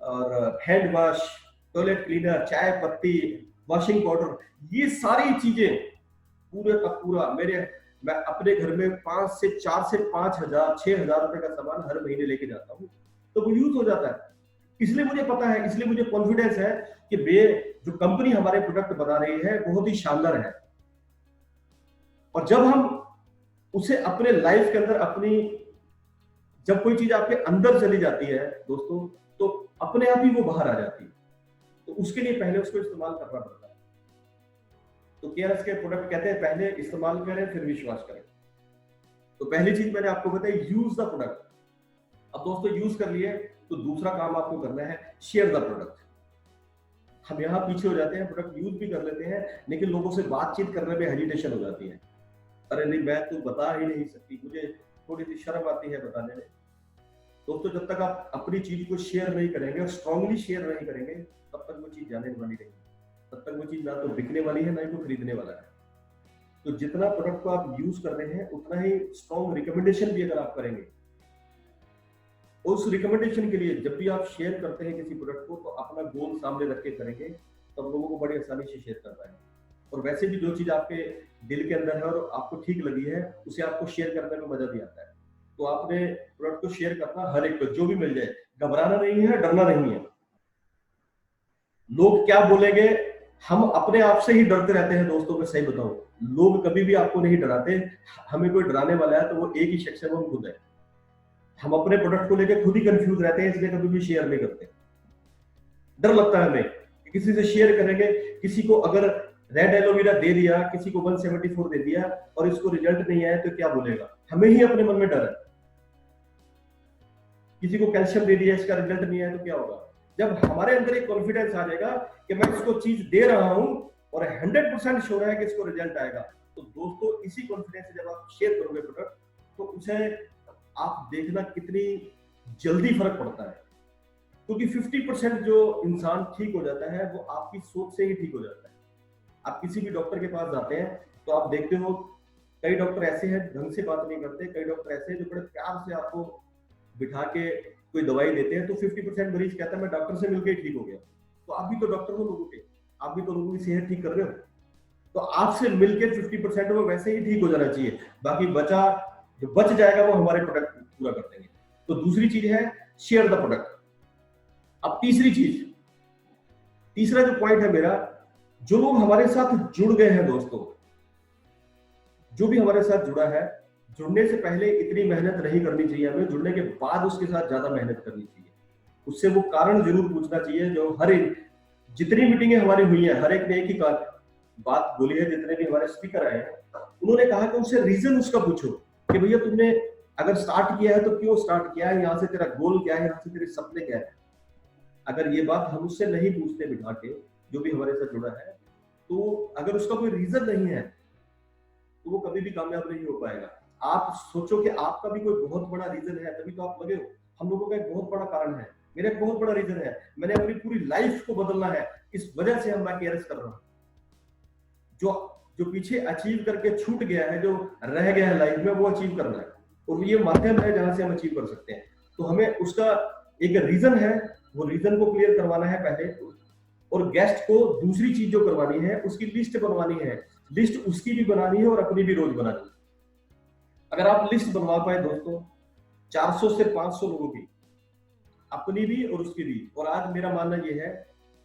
और हैंड वॉश, टॉयलेट क्लीनर, चाय पत्ती, वॉशिंग पाउडर, ये सारी चीजें पूरे का पूरा मैं अपने घर में 4 से 5 हजार 6 हजार रुपए का सामान हर महीने लेके जाता हूँ, तो वो यूज हो जाता है। इसलिए मुझे पता है, इसलिए मुझे कॉन्फिडेंस है कि जो कंपनी हमारे प्रोडक्ट बना रही है बहुत ही शानदार है। और जब हम उसे अपने लाइफ के अंदर जब कोई चीज आपके अंदर चली जाती है दोस्तों, तो अपने आप ही वो बाहर आ जाती है। तो उसके लिए पहले उसको इस्तेमाल करना पड़ता है। तो केआरएस के प्रोडक्ट कहते हैं पहले इस्तेमाल करें फिर विश्वास करें। तो पहली चीज मैंने आपको बताई, यूज द प्रोडक्ट। अब दोस्तों यूज कर लिए, तो दूसरा काम आपको करना है, शेयर द प्रोडक्ट। हम यहाँ पीछे हो जाते हैं, प्रोडक्ट यूज भी कर लेते हैं, लेकिन लोगों से बातचीत करने में हेजिटेशन हो जाती है। अरे नहीं, मैं तो बता ही नहीं सकती, मुझे थोड़ी सी शर्म आती है बताने में। दोस्तों जब तक आप अपनी चीज को शेयर नहीं करेंगे और स्ट्रांगली शेयर नहीं करेंगे, तब तक वो चीज जाने वाली नहीं, तब तक वो चीज ना तो बिकने वाली है, ना ही वो खरीदने वाला है। तो जितना प्रोडक्ट को आप यूज कर रहे हैं, उतना ही स्ट्रॉन्ग रिकमेंडेशन भी अगर आप करेंगे, उस रिकमेंडेशन के लिए जब भी आप शेयर करते हैं किसी प्रोडक्ट को, तो अपना गोल सामने रख के करेंगे, तब लोगों को बड़ी आसानी से शेयर कर पाएंगे। और वैसे भी जो चीज आपके दिल के अंदर है और आपको ठीक लगी है, उसे आपको शेयर करने में मजा भी आता है। तो आपने प्रोडक्ट को शेयर करना हर एक को, जो भी मिल जाए, घबराना नहीं है, डरना नहीं है। लोग क्या बोलेंगे, हम अपने आप से ही डरते रहते हैं दोस्तों। मैं सही बताऊं, लोग कभी भी आपको नहीं डराते। हमें कोई डराने वाला है तो वो एक ही शख्स है, वो खुद है। हम अपने प्रोडक्ट को लेकर खुद ही कंफ्यूज रहते हैं, इसलिए कभी भी शेयर नहीं करते। डर लगता है हमें कि किसी से शेयर करेंगे, किसी को अगर रेड एलोवेरा दे दिया, किसी को 174 दे दिया और इसको रिजल्ट नहीं आया तो क्या बोलेगा, हमें ही अपने मन में डर है। किसी को कैल्शियम दे दिया, इसका रिजल्ट नहीं आया तो क्या होगा। जब हमारे अंदर एक कॉन्फिडेंस आ जाएगा कि मैं इसको चीज दे रहा हूं और 100% श्योर है कि इसको रिजल्ट आएगा, तो दोस्तों इसी कॉन्फिडेंस से जब आप शेयर करोगे प्रोडक्ट, तो उसे आप देखना कितनी जल्दी फर्क पड़ता है। क्योंकि 50% जो इंसान ठीक हो जाता है, वो आपकी सोच से ही ठीक हो जाता है। आप किसी भी डॉक्टर के पास जाते हैं तो आप देखते हो, कई डॉक्टर ऐसे हैं ढंग से बात नहीं करते, कई डॉक्टर ऐसे हैं जो बड़े प्यार से आपको बिठा के कोई दवाई देते हैं। तो 50% मरीज कहता है मैं डॉक्टर से मिलकर ही ठीक हो गया। तो आप भी तो डॉक्टर हो लोगों के, आप भी तो लोगों की सेहत ठीक कर रहे हो, तो आपसे मिलकर 50% वो वैसे ही ठीक हो जाना चाहिए। बाकी जो बच जाएगा वो हमारे प्रोडक्ट पूरा कर देंगे। तो दूसरी चीज है शेयर द प्रोडक्ट। अब तीसरा जो पॉइंट है मेरा, जो लोग हमारे साथ जुड़ गए हैं दोस्तों, जो भी हमारे साथ जुड़ा है, जुड़ने से पहले इतनी मेहनत नहीं करनी चाहिए हमें, जुड़ने के बाद उसके साथ ज्यादा मेहनत करनी चाहिए। उससे वो कारण जरूर पूछना चाहिए। जो जितनी मीटिंगें हमारी हुई है, हर एक ने एक ही बात बोली है, जितने भी हमारे स्पीकर आए हैं, उन्होंने कहा कि उससे रीजन उसका पूछो कि भैया तुमने अगर स्टार्ट किया है तो क्यों स्टार्ट किया है, यहाँ से तेरा गोल क्या है, यहाँ से तेरे सपने क्या है। अगर ये बात हम उससे नहीं पूछते बिठा के, जो भी हमारे साथ जुड़ा है, तो अगर उसका कोई रीजन नहीं है तो वो कभी भी कामयाब नहीं हो पाएगा। आप सोचो कि आपका भी कोई बहुत बड़ा रीजन है, तभी तो आप लगे हो। हम लोगों का एक बहुत बड़ा कारण है, मेरा एक बहुत बड़ा रीजन है, मैंने अपनी पूरी लाइफ को बदलना है, इस वजह से मैं केआरएस कर रहा हूँ। जो पीछे अचीव करके छूट गया है, जो रह गया है लाइफ में, वो अचीव करना है, और ये माध्यम है जहां से हम अचीव कर सकते हैं। तो हमें उसका एक रीजन है, वो रीजन को क्लियर करवाना है पहले, और गेस्ट को दूसरी चीज जो करवानी है उसकी लिस्ट बनवानी है। लिस्ट उसकी भी बनानी है और अपनी भी रोज बनानी है। अगर आप लिस्ट बनवा पाए दोस्तों 400 से 500 लोगों की, अपनी भी और उसकी भी, और आज मेरा मानना यह है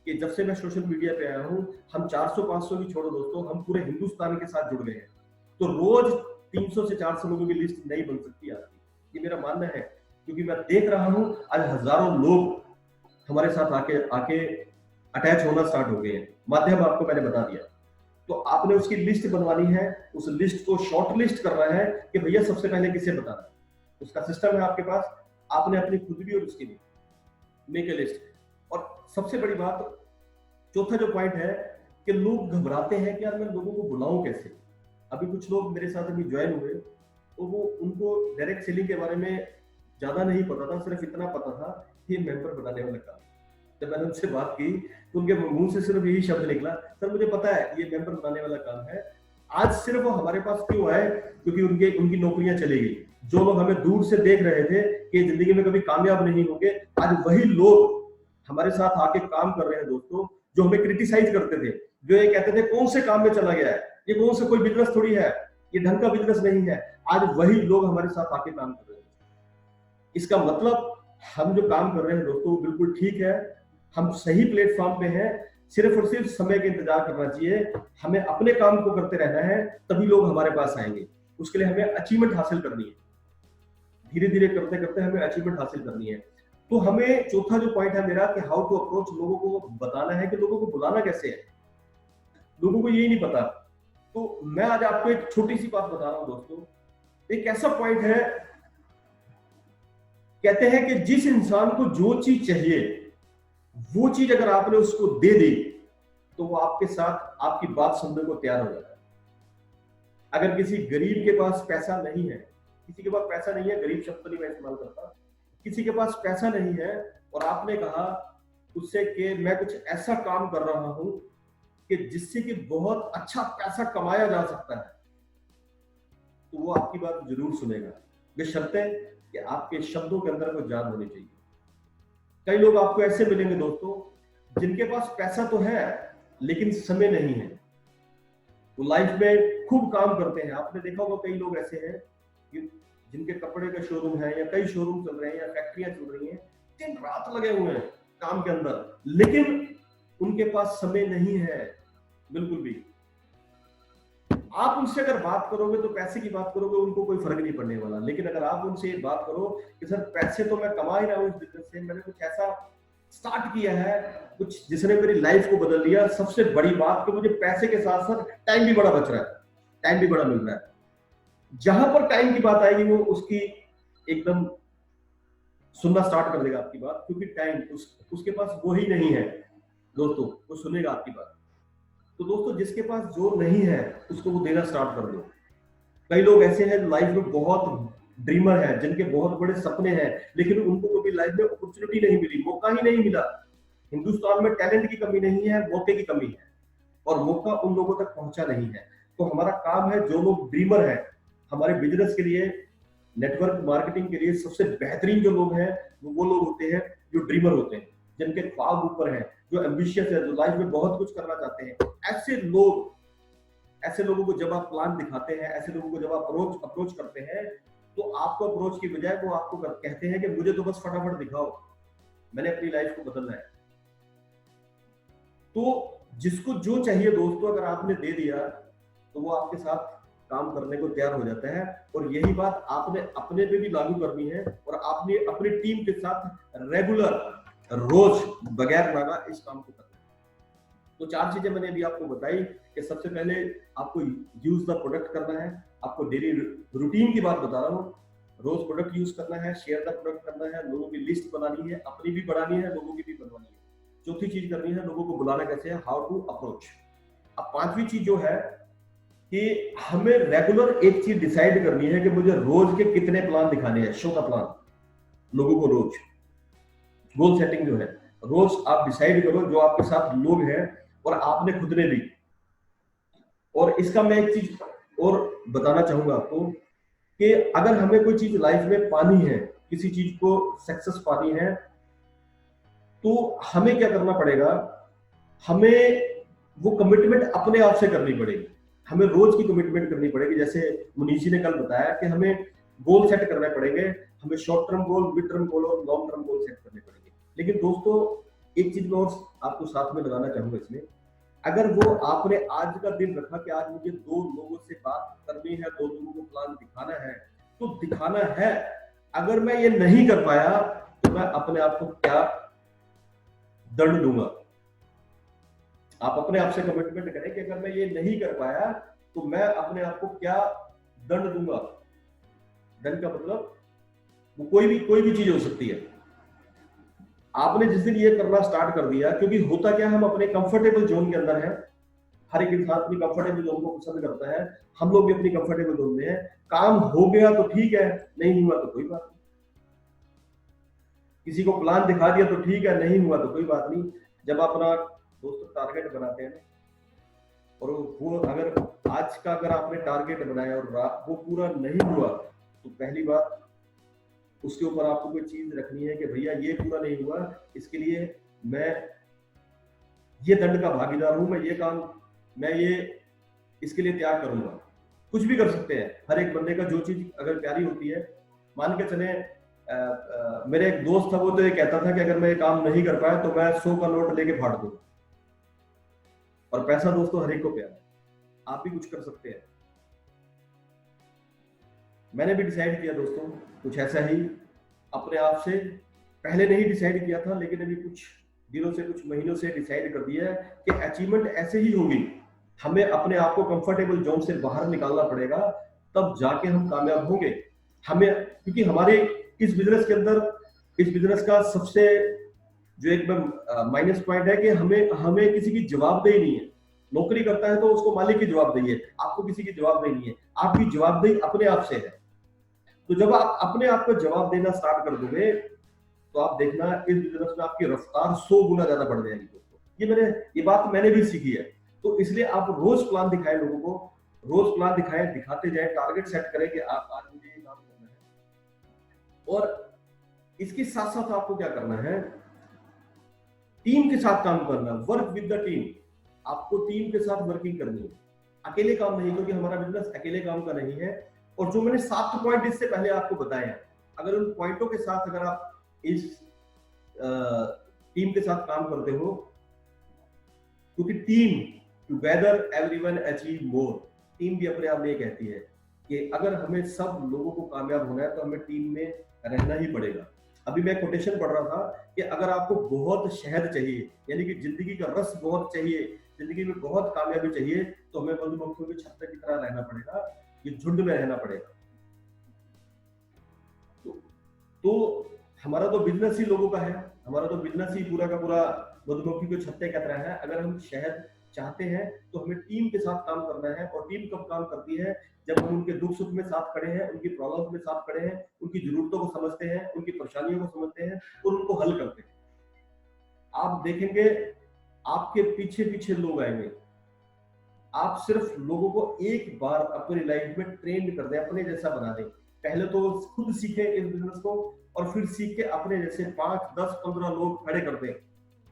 कि जब से मैं सोशल मीडिया पे आया हूं, हम 400-500 की छोड़ो दोस्तों, हम पूरे हिंदुस्तान के साथ जुड़ गए हैं। तो रोज 300 से 400 लोगों की लिस्ट नहीं बन सकती आपकी, ये मेरा मानना है। क्योंकि मैं देख रहा हूं आज हजारों लोग हमारे साथ आके अटैच होना स्टार्ट हो गए हैं। माध्यम आपको मैंने बता दिया। तो आपने उसकी लिस्ट बनवानी है, उस लिस्ट को शॉर्ट लिस्ट करना है कि भैया सबसे पहले किसे बताना है। उसका सिस्टम है आपके पास, आपने अपनी खुद भी और उसकी भी मेक ए लिस्ट। और सबसे बड़ी बात, चौथा जो पॉइंट है कि लोग घबराते हैं कि यार मैं लोगों को बुलाऊं कैसे। अभी कुछ लोग मेरे साथ अभी ज्वाइन हुए, तो वो उनको डायरेक्ट सेलिंग के बारे में ज्यादा नहीं पता था, सिर्फ इतना पता था कि मेंबर बनाने वाला काम। जब मैंने उनसे बात की तो उनके मुंह से सिर्फ यही शब्द निकला, सर मुझे पता है ये मेंबर बनाने वाला काम है। आज सिर्फ वो हमारे पास क्यों आए, क्योंकि उनकी नौकरियां चली गई। जो लोग हमें दूर से देख रहे थे कि जिंदगी में कभी कामयाब नहीं होंगे, आज वही लोग हमारे साथ आके काम कर रहे हैं दोस्तों। जो हमें क्रिटिसाइज करते थे, जो ये कहते थे कौन से काम में चला गया है, ये कौन सा कोई बिजनेस थोड़ी है, ये ढंग का बिजनेस नहीं है, आज वही लोग हमारे साथ आके काम कर रहे हैं। इसका मतलब हम जो काम कर रहे हैं दोस्तों बिल्कुल ठीक है, हम सही प्लेटफॉर्म पे हैं। सिर्फ और सिर्फ समय का इंतजार करना चाहिए, हमें अपने काम को करते रहना है, तभी लोग हमारे पास आएंगे। उसके लिए हमें अचीवमेंट हासिल करनी है, धीरे धीरे करते करते हमें अचीवमेंट हासिल करनी है। तो हमें चौथा जो पॉइंट है मेरा कि हाउ टू अप्रोच, लोगों को बताना है कि लोगों को बुलाना कैसे है। लोगों को यही नहीं पता। तो मैं आज आपको एक छोटी सी बात बता रहा हूं दोस्तों। एक ऐसा पॉइंट है, कहते हैं कि जिस इंसान को जो चीज चाहिए वो चीज अगर आपने उसको दे दी तो वो आपके साथ आपकी बात सुनने को तैयार हो जाता है। अगर किसी गरीब के पास पैसा नहीं है, किसी के पास पैसा नहीं है, गरीब शब्द नहीं मैं इस्तेमाल करता, किसी के पास पैसा नहीं है और आपने कहा उससे कि मैं कुछ ऐसा काम कर रहा हूं कि जिससे कि बहुत अच्छा पैसा कमाया जा सकता है, तो वो आपकी बात जरूर सुनेगा, बशर्ते कि आपके शब्दों के अंदर कोई जान होनी चाहिए। कई लोग आपको ऐसे मिलेंगे दोस्तों जिनके पास पैसा तो है लेकिन समय नहीं है। वो लाइफ में खूब काम करते हैं। आपने देखा होगा कई लोग ऐसे हैं कि जिनके कपड़े का शोरूम है या कई शोरूम चल रहे हैं या फैक्ट्रियां चल रही हैं, दिन रात लगे हुए हैं काम के अंदर, लेकिन उनके पास समय नहीं है बिल्कुल भी। आप उनसे अगर बात करोगे तो पैसे की बात करोगे, उनको कोई फर्क नहीं पड़ने वाला। लेकिन अगर आप उनसे ये बात करो कि सर पैसे तो मैं कमा ही रहा हूँ इस बिजनेस से, मैंने कुछ ऐसा स्टार्ट किया है कुछ जिसने मेरी लाइफ को बदल दिया, सबसे बड़ी बात कि मुझे पैसे के साथ साथ टाइम भी बड़ा बच रहा है, टाइम भी बड़ा मिल रहा है। जहां पर टाइम की बात आएगी वो उसकी एकदम सुनना स्टार्ट कर देगा आपकी बात, क्योंकि टाइम उसके पास वो ही नहीं है दोस्तों, वो सुनेगा आपकी बात। तो दोस्तों जिसके पास जो नहीं है उसको वो देना स्टार्ट कर दो। कई लोग ऐसे हैं लाइफ में बहुत ड्रीमर हैं, जिनके बहुत बड़े सपने हैं, लेकिन उनको कभी लाइफ में अपॉर्चुनिटी नहीं मिली, मौका ही नहीं मिला। हिंदुस्तान में टैलेंट की कमी नहीं है, मौके की कमी है, और मौका उन लोगों तक पहुंचा नहीं है। तो हमारा काम है, जो लोग ड्रीमर हैं, हमारे बिजनेस के लिए, नेटवर्क मार्केटिंग के लिए सबसे बेहतरीन जो लोग हैं वो लोग होते हैं जो ड्रीमर होते हैं, जिनके ख्वाब ऊपर हैं, जो एम्बिशियस है, जो लाइफ में बहुत कुछ करना चाहते हैं। ऐसे लोगों को जब आप प्लान दिखाते हैं, ऐसे लोगों को जब आप अप्रोच करते हैं, तो आपको अप्रोच की बजाय वो आपको कहते हैं कि मुझे तो बस फटाफट दिखाओ, मैंने अपनी लाइफ को बदलना है। तो जिसको जो चाहिए दोस्तों अगर आपने दे दिया तो वो आपके साथ काम करने को तैयार हो जाता है। और यही बात आपने अपने पे भी लागू करनी है, और आपने अपनी टीम के साथ रेगुलर, रोज बगैर नागा इस काम को करना है। तो 4 चीजें मैंने अभी आपको बताई कि सबसे पहले आपको यूज द प्रोडक्ट करना है। आपको डेली रूटीन की बात बता रहा हूँ, रोज प्रोडक्ट यूज करना है, शेयर द प्रोडक्ट करना है, लोगों की लिस्ट बनानी है, अपनी भी बढ़ानी है, लोगों की भी बनवानी है। चौथी चीज करनी है, लोगों को बुलाना कैसे है, हाउ टू अप्रोच। अब पांचवी चीज जो है कि हमें रेगुलर एक चीज डिसाइड करनी है कि मुझे रोज के कितने प्लान दिखाने हैं, शो द प्लान। लोगों को रोज गोल सेटिंग जो है, रोज आप डिसाइड करो, जो आपके साथ लोग हैं और आपने खुद ने ली। और इसका मैं एक चीज और बताना चाहूंगा आपको कि अगर हमें कोई चीज लाइफ में पानी है, किसी चीज को सक्सेस पानी है, तो हमें क्या करना पड़ेगा, हमें वो कमिटमेंट अपने आप से करनी पड़ेगी। हमें रोज की कमिटमेंट करनी पड़ेगी। जैसे मुनीष जी ने कल बताया कि हमें गोल सेट करने पड़ेंगे, हमें short term goal, mid term goal और लॉन्ग टर्म गोल सेट करने पड़ेंगे। लेकिन दोस्तों एक चीज मैं और आपको साथ में लगाना चाहूंगा इसमें, अगर वो आपने आज का दिन रखा कि आज मुझे 2 लोगों से बात करनी है, 2 लोगों को प्लान दिखाना है, तो दिखाना है। अगर मैं ये नहीं कर पाया तो मैं अपने आप को क्या दंड दूंगा। आप अपने आप से कमिटमेंट करें कि अगर मैं ये नहीं कर पाया तो मैं अपने आप को क्या दंड दूंगा। दंड का मतलब वो कोई भी चीज हो सकती है। आपने जिस दिन ये करना स्टार्ट कर दिया, क्योंकि होता क्या है, हम अपने कंफर्टेबल जोन के अंदर हैं। हर एक इंसान अपनी कंफर्टेबल जोन को पसंद करता है। हम लोग भी अपनी कंफर्टेबल जोन में हैं। काम हो गया तो ठीक है, नहीं हुआ तो कोई बात नहीं। किसी को प्लान दिखा दिया तो ठीक है, नहीं हुआ तो कोई बात नहीं। जब आप अपना दोस्तों टारगेट बनाते हैं ना, और वो अगर आज का अगर आपने टारगेट बनाया और वो पूरा नहीं हुआ, तो पहली बात उसके ऊपर आपको कोई चीज रखनी है कि भैया ये पूरा नहीं हुआ, इसके लिए मैं ये दंड का भागीदार हूं, मैं ये इसके लिए त्याग करूंगा। कुछ भी कर सकते हैं। हर एक बंदे का जो चीज अगर प्यारी होती है, मान के चले मेरे एक दोस्त था, वो तो ये कहता था कि अगर मैं ये काम नहीं कर पाया तो मैं 100 का नोट लेके फाड़ दूंगा। और पैसा दोस्तों हर एक को प्यारा है। आप भी कुछ कर सकते हैं। मैंने भी डिसाइड किया दोस्तों कुछ ऐसा ही अपने आप से। पहले नहीं डिसाइड किया था, लेकिन अभी कुछ दिनों से, कुछ महीनों से डिसाइड कर दिया है कि अचीवमेंट ऐसे ही होगी। हमें अपने आप को कंफर्टेबल जोन से बाहर निकालना पड़ेगा, तब जाके हम कामयाब होंगे। हमें, क्योंकि हमारे इस बिजनेस के अंदर, इस बिजनेस का सबसे जो एक माइनस पॉइंट है कि हमें किसी की जवाबदेही नहीं है। नौकरी करता है तो उसको मालिक की जवाबदेही है, आपको किसी की जवाबदेही नहीं है। आपकी जवाबदेही अपने आप से है। तो जब आप अपने आप को जवाब देना स्टार्ट कर दोगे, तो आप देखना इस बिजनेस में आपकी रफ्तार 100 गुना ज्यादा बढ़ जाएगी दोस्तों। ये बात मैंने भी सीखी है। तो इसलिए आप रोज प्लान दिखाएं लोगों को, रोज प्लान दिखाएं, दिखाते जाएं, टारगेट सेट करें कि आप आज मुझे ये काम करना है। और इसके साथ साथ आपको क्या करना है, टीम के साथ काम करना, वर्क विद द टीम। आपको टीम के साथ वर्किंग करनी है, अकेले काम नहीं, क्योंकि हमारा बिजनेस अकेले काम का नहीं है। और जो मैंने 7 पॉइंट इससे पहले आपको बताए हैं, अगर उन पॉइंटों के साथ अगर आप इस टीम के साथ काम करते हो, क्योंकि team together everyone achieve more, team भी अपने आप में ये कहती है कि अगर हमें सब लोगों को कामयाब होना है तो हमें टीम में रहना ही पड़ेगा। अभी मैं कोटेशन पढ़ रहा था कि अगर आपको बहुत शहद चाहिए, यानी कि जिंदगी का रस बहुत चाहिए, जिंदगी में बहुत कामयाबी चाहिए, तो हमें मधुमक्खियों के छत्ते की तरह रहना पड़ेगा, ये झुंड में रहना पड़ेगा। तो हमारा तो बिजनेस ही लोगों का है, हमारा तो बिजनेस ही पूरा का पूरा मधुमक्खी के छत्ते की तरह है। अगर हम शहद चाहते हैं तो हमें टीम के साथ काम करना है। और टीम कब काम करती है, जब हम उनके दुख सुख में साथ खड़े हैं, उनकी प्रॉब्लम्स में साथ खड़े हैं, उनकी जरूरतों को समझते हैं, उनकी परेशानियों को समझते हैं और उनको हल करते हैं। आप देखेंगे आपके पीछे पीछे लोग आएंगे। आप सिर्फ लोगों को एक बार अपनी लाइफ में ट्रेन कर दें, अपने जैसा बना दें। पहले तो खुद सीखें इस बिजनेस को, और फिर सीख के अपने जैसे 5, 10, 15 लोग खड़े कर दें।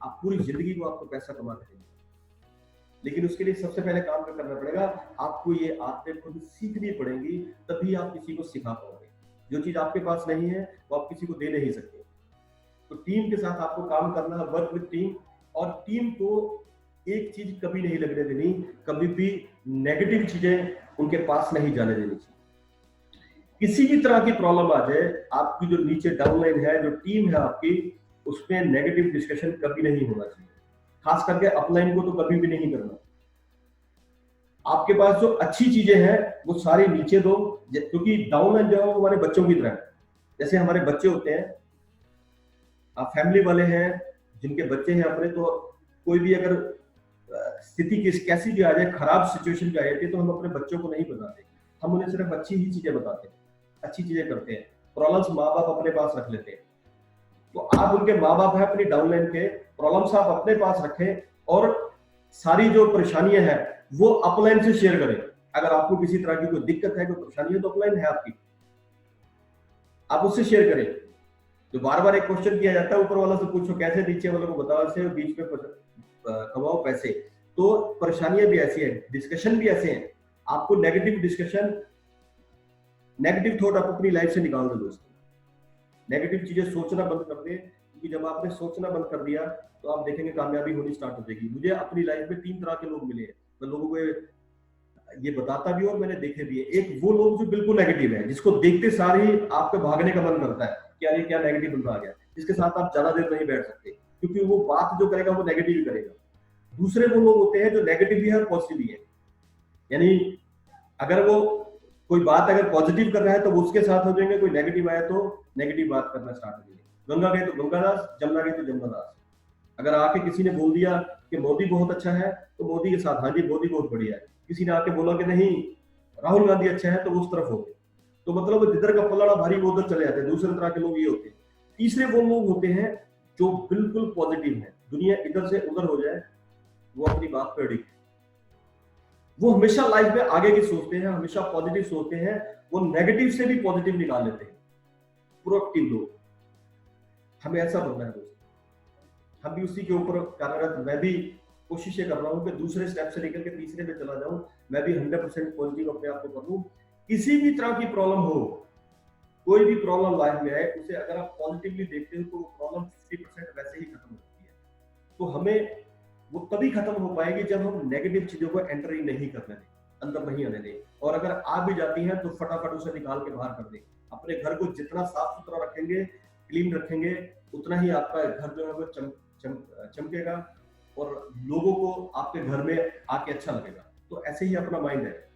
आप पूरी जिंदगी को आपको पैसा कमा देंगे। लेकिन उसके लिए सबसे पहले काम क्या करना पड़ेगा, आपको ये आदतें खुद सीखनी पड़ेंगी, तभी आप किसी को सिखा पाओगे। जो चीज आपके पास नहीं है वो आप किसी को दे नहीं सकते। तो टीम के साथ आपको काम करना है, वर्क विद टीम। और टीम को एक चीज कभी नहीं लगने देनी, कभी भी नेगेटिव चीजें उनके पास नहीं जाने देनी चाहिए। किसी भी तरह की प्रॉब्लम आ जाए, आपकी जो नीचे डाउनलाइन है, जो टीम है आपकी, उसमें नेगेटिव डिस्कशन कभी नहीं होना चाहिए। खास करके अपलाइन को तो कभी भी नहीं करना। आपके पास जो अच्छी चीजें हैं वो सारी नीचे दो, क्योंकि डाउनलाइन जो है वो हमारे बच्चों की तरह है। जैसे हमारे बच्चे होते हैं, आप फैमिली वाले हैं जिनके बच्चे हैं अपने, तो कोई भी अगर स्थिति कैसी भी आ जाए, खराब सिचुएशन भी आ जाती है, तो हम अपने बच्चों को नहीं बताते, हम उन्हें सिर्फ अच्छी ही चीजें बताते हैं, अच्छी चीजें करते हैं। प्रॉब्लम्स माँ बाप अपने पास रख लेते हैं। तो आप उनके माँ बाप है, अपनी डाउनलाइन के प्रॉब्लम्स आप अपने पास रखें, और सारी जो परेशानियां हैं वो अपलाइन से शेयर करें। अगर आपको किसी तरह की कोई दिक्कत है, कोई परेशानी है, तो अपलाइन है आपकी, आप उससे शेयर करें। तो बार बार एक क्वेश्चन किया जाता है ऊपर वाला से पूछो कैसे, नीचे वालों को बताओ ऐसे, बीच में कमाओ पैसे। तो परेशानियां भी ऐसी है, डिस्कशन भी ऐसे हैं। आपको नेगेटिव डिस्कशन, नेगेटिव थॉट आप अपनी लाइफ से निकाल दो दोस्तों। नेगेटिव चीजें सोचना बंद कर दे, क्योंकि जब आपने सोचना बंद कर दिया तो आप देखेंगे कामयाबी होनी स्टार्ट हो जाएगी। मुझे अपनी लाइफ में 3 तरह के लोग मिले हैं, मैं लोगों को ये बताता भी और मैंने देखे भी है। एक वो लोग जो बिल्कुल नेगेटिव है, जिसको देखते सार ही आपके भागने का मन करता है कि यार ये क्या नेगेटिव बंदा आ गया, जिसके साथ आप ज्यादा देर नहीं बैठ सकते, क्योंकि वो बात जो करेगा वो नेगेटिव ही करेगा। दूसरे वो लोग होते हैं जो नेगेटिव भी है और पॉजिटिव भी है। यानी अगर वो कोई बात अगर पॉजिटिव कर रहा है तो वो उसके साथ हो जाएंगे, कोई नेगेटिव आया तो नेगेटिव बात करना स्टार्ट हो जाएंगे। गंगा गए तो गंगादास, जमुना गए तो जमुनादास। अगर आके किसी ने बोल दिया कि मोदी बहुत अच्छा है तो मोदी के साथ, हाँ जी मोदी बहुत बढ़िया है। किसी ने आके बोला कि नहीं राहुल गांधी अच्छा है तो उस तरफ हो गए। तो मतलब जिधर का पल्ला भारी वो उधर चले जाते हैं। दूसरे तरह के लोग ये होते हैं। तीसरे वो लोग होते हैं जो बिल्कुल पॉजिटिव है, दुनिया इधर से उधर हो जाए वो अपनी बात पे अड़ी। वो हमेशा लाइफ में आगे की सोचते हैं, हमेशा पॉजिटिव सोचते हैं, वो नेगेटिव से भी पॉजिटिव निकाल लेते हैं, प्रोएक्टिव लोग। हमें ऐसा बनना है दोस्तों, हम भी उसी के ऊपर कार्यरत। मैं भी कोशिश ये कर रहा हूँ कि दूसरे स्टेप से निकल के तीसरे पे चला जाऊं। मैं भी 100% पॉजिटिव अपने आप को कर लूं। किसी भी तरह की प्रॉब्लम हो, कोई भी प्रॉब्लम लाइफ में आए, उसे अगर आप पॉजिटिवली देखते हो तो वो प्रॉब्लम 50% वैसे ही खत्म होती है। तो हमें वो तभी खत्म हो पाएगी जब हम नेगेटिव चीजों को एंटर ही नहीं करने दें, अंदर नहीं आने दें। और अगर आ भी जाती हैं तो फटाफट उसे निकाल के बाहर कर दें। अपने घर को जितना साफ सुथरा रखेंगे, क्लीन रखेंगे, उतना ही आपका घर जो है वो चमकेगा और लोगों को आपके घर में आके अच्छा लगेगा। तो ऐसे ही अपना माइंड है,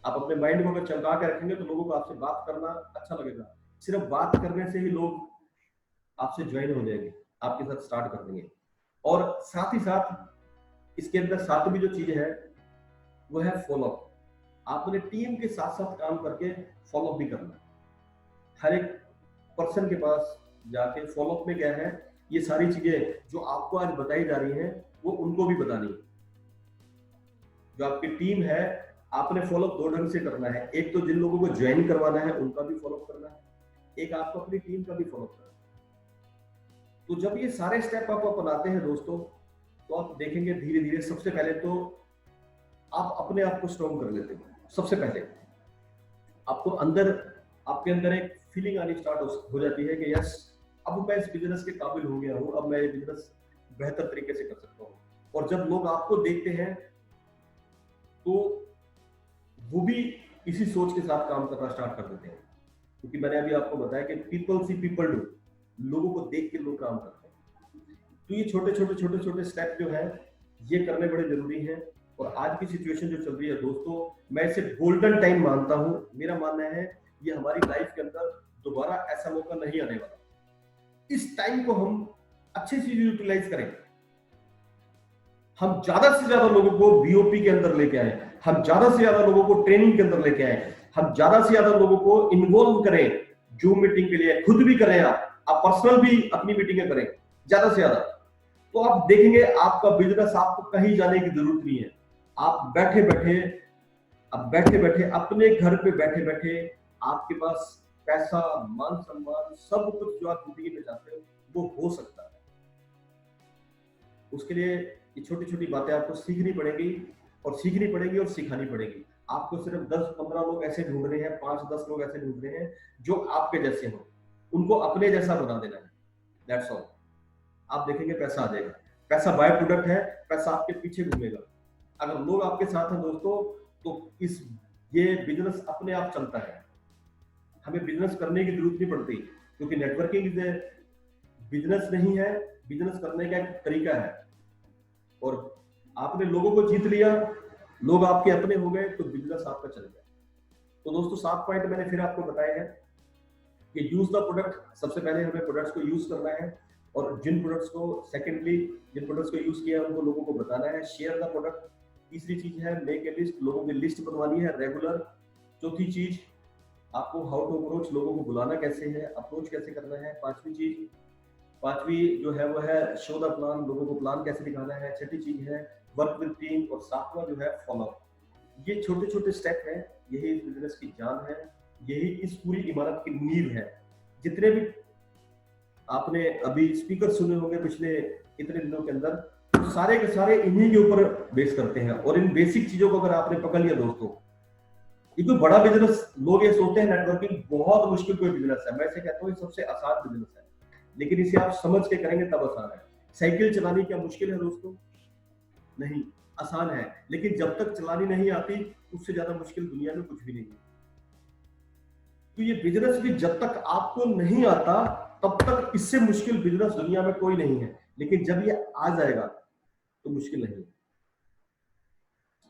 आप अपने माइंड को अगर चमका के रखेंगे तो लोगों को आपसे बात करना अच्छा लगेगा। सिर्फ बात करने से ही लोग आपसे ज्वाइन हो जाएंगे, आपके साथ स्टार्ट कर देंगे। और साथ ही साथ इसके अंदर सातवीं जो चीज है वो है फॉलोअप। आपने टीम के साथ साथ काम करके फॉलोअप भी करना। हर एक पर्सन के पास जाके फॉलोअप में क्या है, ये सारी चीजें जो आपको आज बताई जा रही हैं वो उनको भी बतानी है। जो आपकी टीम है, आपने फॉलोअप दो ढंग से करना है। एक तो जिन लोगों को ज्वाइन करवाना है उनका भी फॉलोअप करना है, एक आपको अपनी टीम का भी फॉलोअप करना है। तो जब ये सारे स्टेप आप अपनाते हैं दोस्तों, तो आप देखेंगे धीरे धीरे, सबसे पहले तो आप अपने आप को स्ट्रॉन्ग कर लेते हो। सबसे पहले आपको अंदर, आपके अंदर एक फीलिंग आनी स्टार्ट हो जाती है कि यस, अब मैं इस बिजनेस के काबिल हो गया हूँ, अब मैं ये बिजनेस बेहतर तरीके से कर सकता हूँ। और जब लोग आपको देखते हैं तो वो भी इसी सोच के साथ काम करना स्टार्ट कर देते हैं। क्योंकि मैंने अभी आपको बताया कि पीपल सी पीपल डू, लोगों को देख के लोग काम करते हैं। तो ये छोटे छोटे स्टेप जो है ये करने बड़े जरूरी हैं। और आज की सिचुएशन जो चल रही है दोस्तों, मैं इसे गोल्डन टाइम मानता हूं। मेरा मानना है ये हमारी लाइफ के अंदर दोबारा ऐसा मौका नहीं आने वाला। इस टाइम को हम अच्छे से यूटिलाइज करें, हम ज्यादा से ज्यादा लोगों को बीओपी के अंदर लेके आए, हम ज्यादा से ज्यादा लोगों को ट्रेनिंग के अंदर लेके आए, हम ज्यादा से ज्यादा लोगों को इन्वॉल्व करें जूम मीटिंग के लिए। खुद भी करें, आप पर्सनल भी अपनी मीटिंगें करें ज्यादा से ज्यादा। तो आप देखेंगे आपका बिजनेस, आपको कहीं जाने की जरूरत नहीं है। आप बैठे बैठे अपने घर पे बैठे बैठे आपके पास पैसा, मान सम्मान, सब कुछ जो आप जिंदगी में चाहते हो वो हो सकता है। उसके लिए ये छोटी छोटी बातें आपको सीखनी पड़ेगी और सिखानी पड़ेगी। आपको सिर्फ 10-15 लोग ऐसे ढूंढ रहे हैं, 5-10 लोग ऐसे ढूंढ रहे हैं जो आपके जैसे हो, उनको अपने जैसा बना देना है, दैट्स ऑल। आप देखेंगे पैसा आ जाएगा। पैसा बाय प्रोडक्ट है, पैसा आपके पीछे घूमेगा। अगर लोग आपके साथ हैं दोस्तों तो ये बिजनेस अपने आप चलता है। हमें बिजनेस करने की जरूरत नहीं पड़ती, क्योंकि नेटवर्किंग बिजनेस नहीं है, बिजनेस करने का एक तरीका है। और आपने लोगों को जीत लिया, लोग आपके अपने हो गए, तो बिजनेस आपका चल गया। तो दोस्तों 7 पॉइंट मैंने फिर आपको बताए हैं कि यूज द प्रोडक्ट। सबसे पहले हमें प्रोडक्ट्स को यूज करना है, और जिन प्रोडक्ट्स को यूज किया है उनको लोगों को बताना है। Share the product. तीसरी चीज है मेक ए लिस्ट, लोगों की लिस्ट बनवानी है रेगुलर। चौथी चीज आपको हाउ टू अप्रोच, लोगों को बुलाना कैसे है, अप्रोच कैसे करना है। पांचवी जो है वो है शो द प्लान, लोगों को प्लान कैसे दिखाना है। छठी चीज है वर्क विद टीम, और 7वां जो है फॉलोअप। ये छोटे छोटे स्टेप हैं, यही इस बिजनेस की जान है, यही इस पूरी इमारत की नींव है। जितने भी आपने अभी स्पीकर सुने होंगे पिछले इतने दिनों के अंदर, तो सारे के सारे इन्हीं के ऊपर बेस करते हैं। और इन बेसिक चीजों को अगर आपने पकड़ लिया दोस्तों, ये कोई बड़ा बिजनेस, लोग ये सोचते हैं नेटवर्किंग बहुत मुश्किल कोई बिजनेस है। मैं इसे कहता हूँ सबसे आसान बिजनेस है, लेकिन इसे आप समझ के करेंगे तब आसान है। साइकिल चलानी क्या मुश्किल है दोस्तों? नहीं, आसान है। लेकिन जब तक चलानी नहीं आती, उससे ज्यादा मुश्किल दुनिया में कुछ भी नहीं है। तो ये बिजनेस भी जब तक आपको नहीं आता, तब तक इससे मुश्किल बिजनेस दुनिया में कोई नहीं है। लेकिन जब ये आ जाएगा तो मुश्किल नहीं है।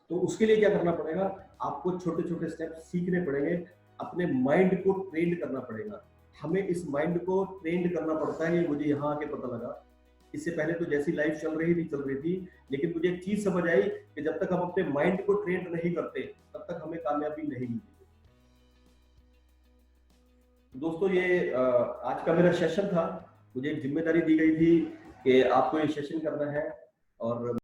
तो उसके लिए क्या करना पड़ेगा, आपको छोटे छोटे स्टेप सीखने पड़ेंगे, अपने माइंड को ट्रेंड करना पड़ेगा। हमें इस माइंड को ट्रेंड करना पड़ता है, ये मुझे यहाँ आके पता लगा। इससे पहले तो जैसी लाइफ चल रही थी, लेकिन मुझे एक चीज समझ आई कि जब तक हम अपने माइंड को ट्रेंड नहीं करते तब तक हमें कामयाबी नहीं मिलती। दोस्तों ये आज का मेरा सेशन था। मुझे एक जिम्मेदारी दी गई थी कि आपको ये सेशन करना है, और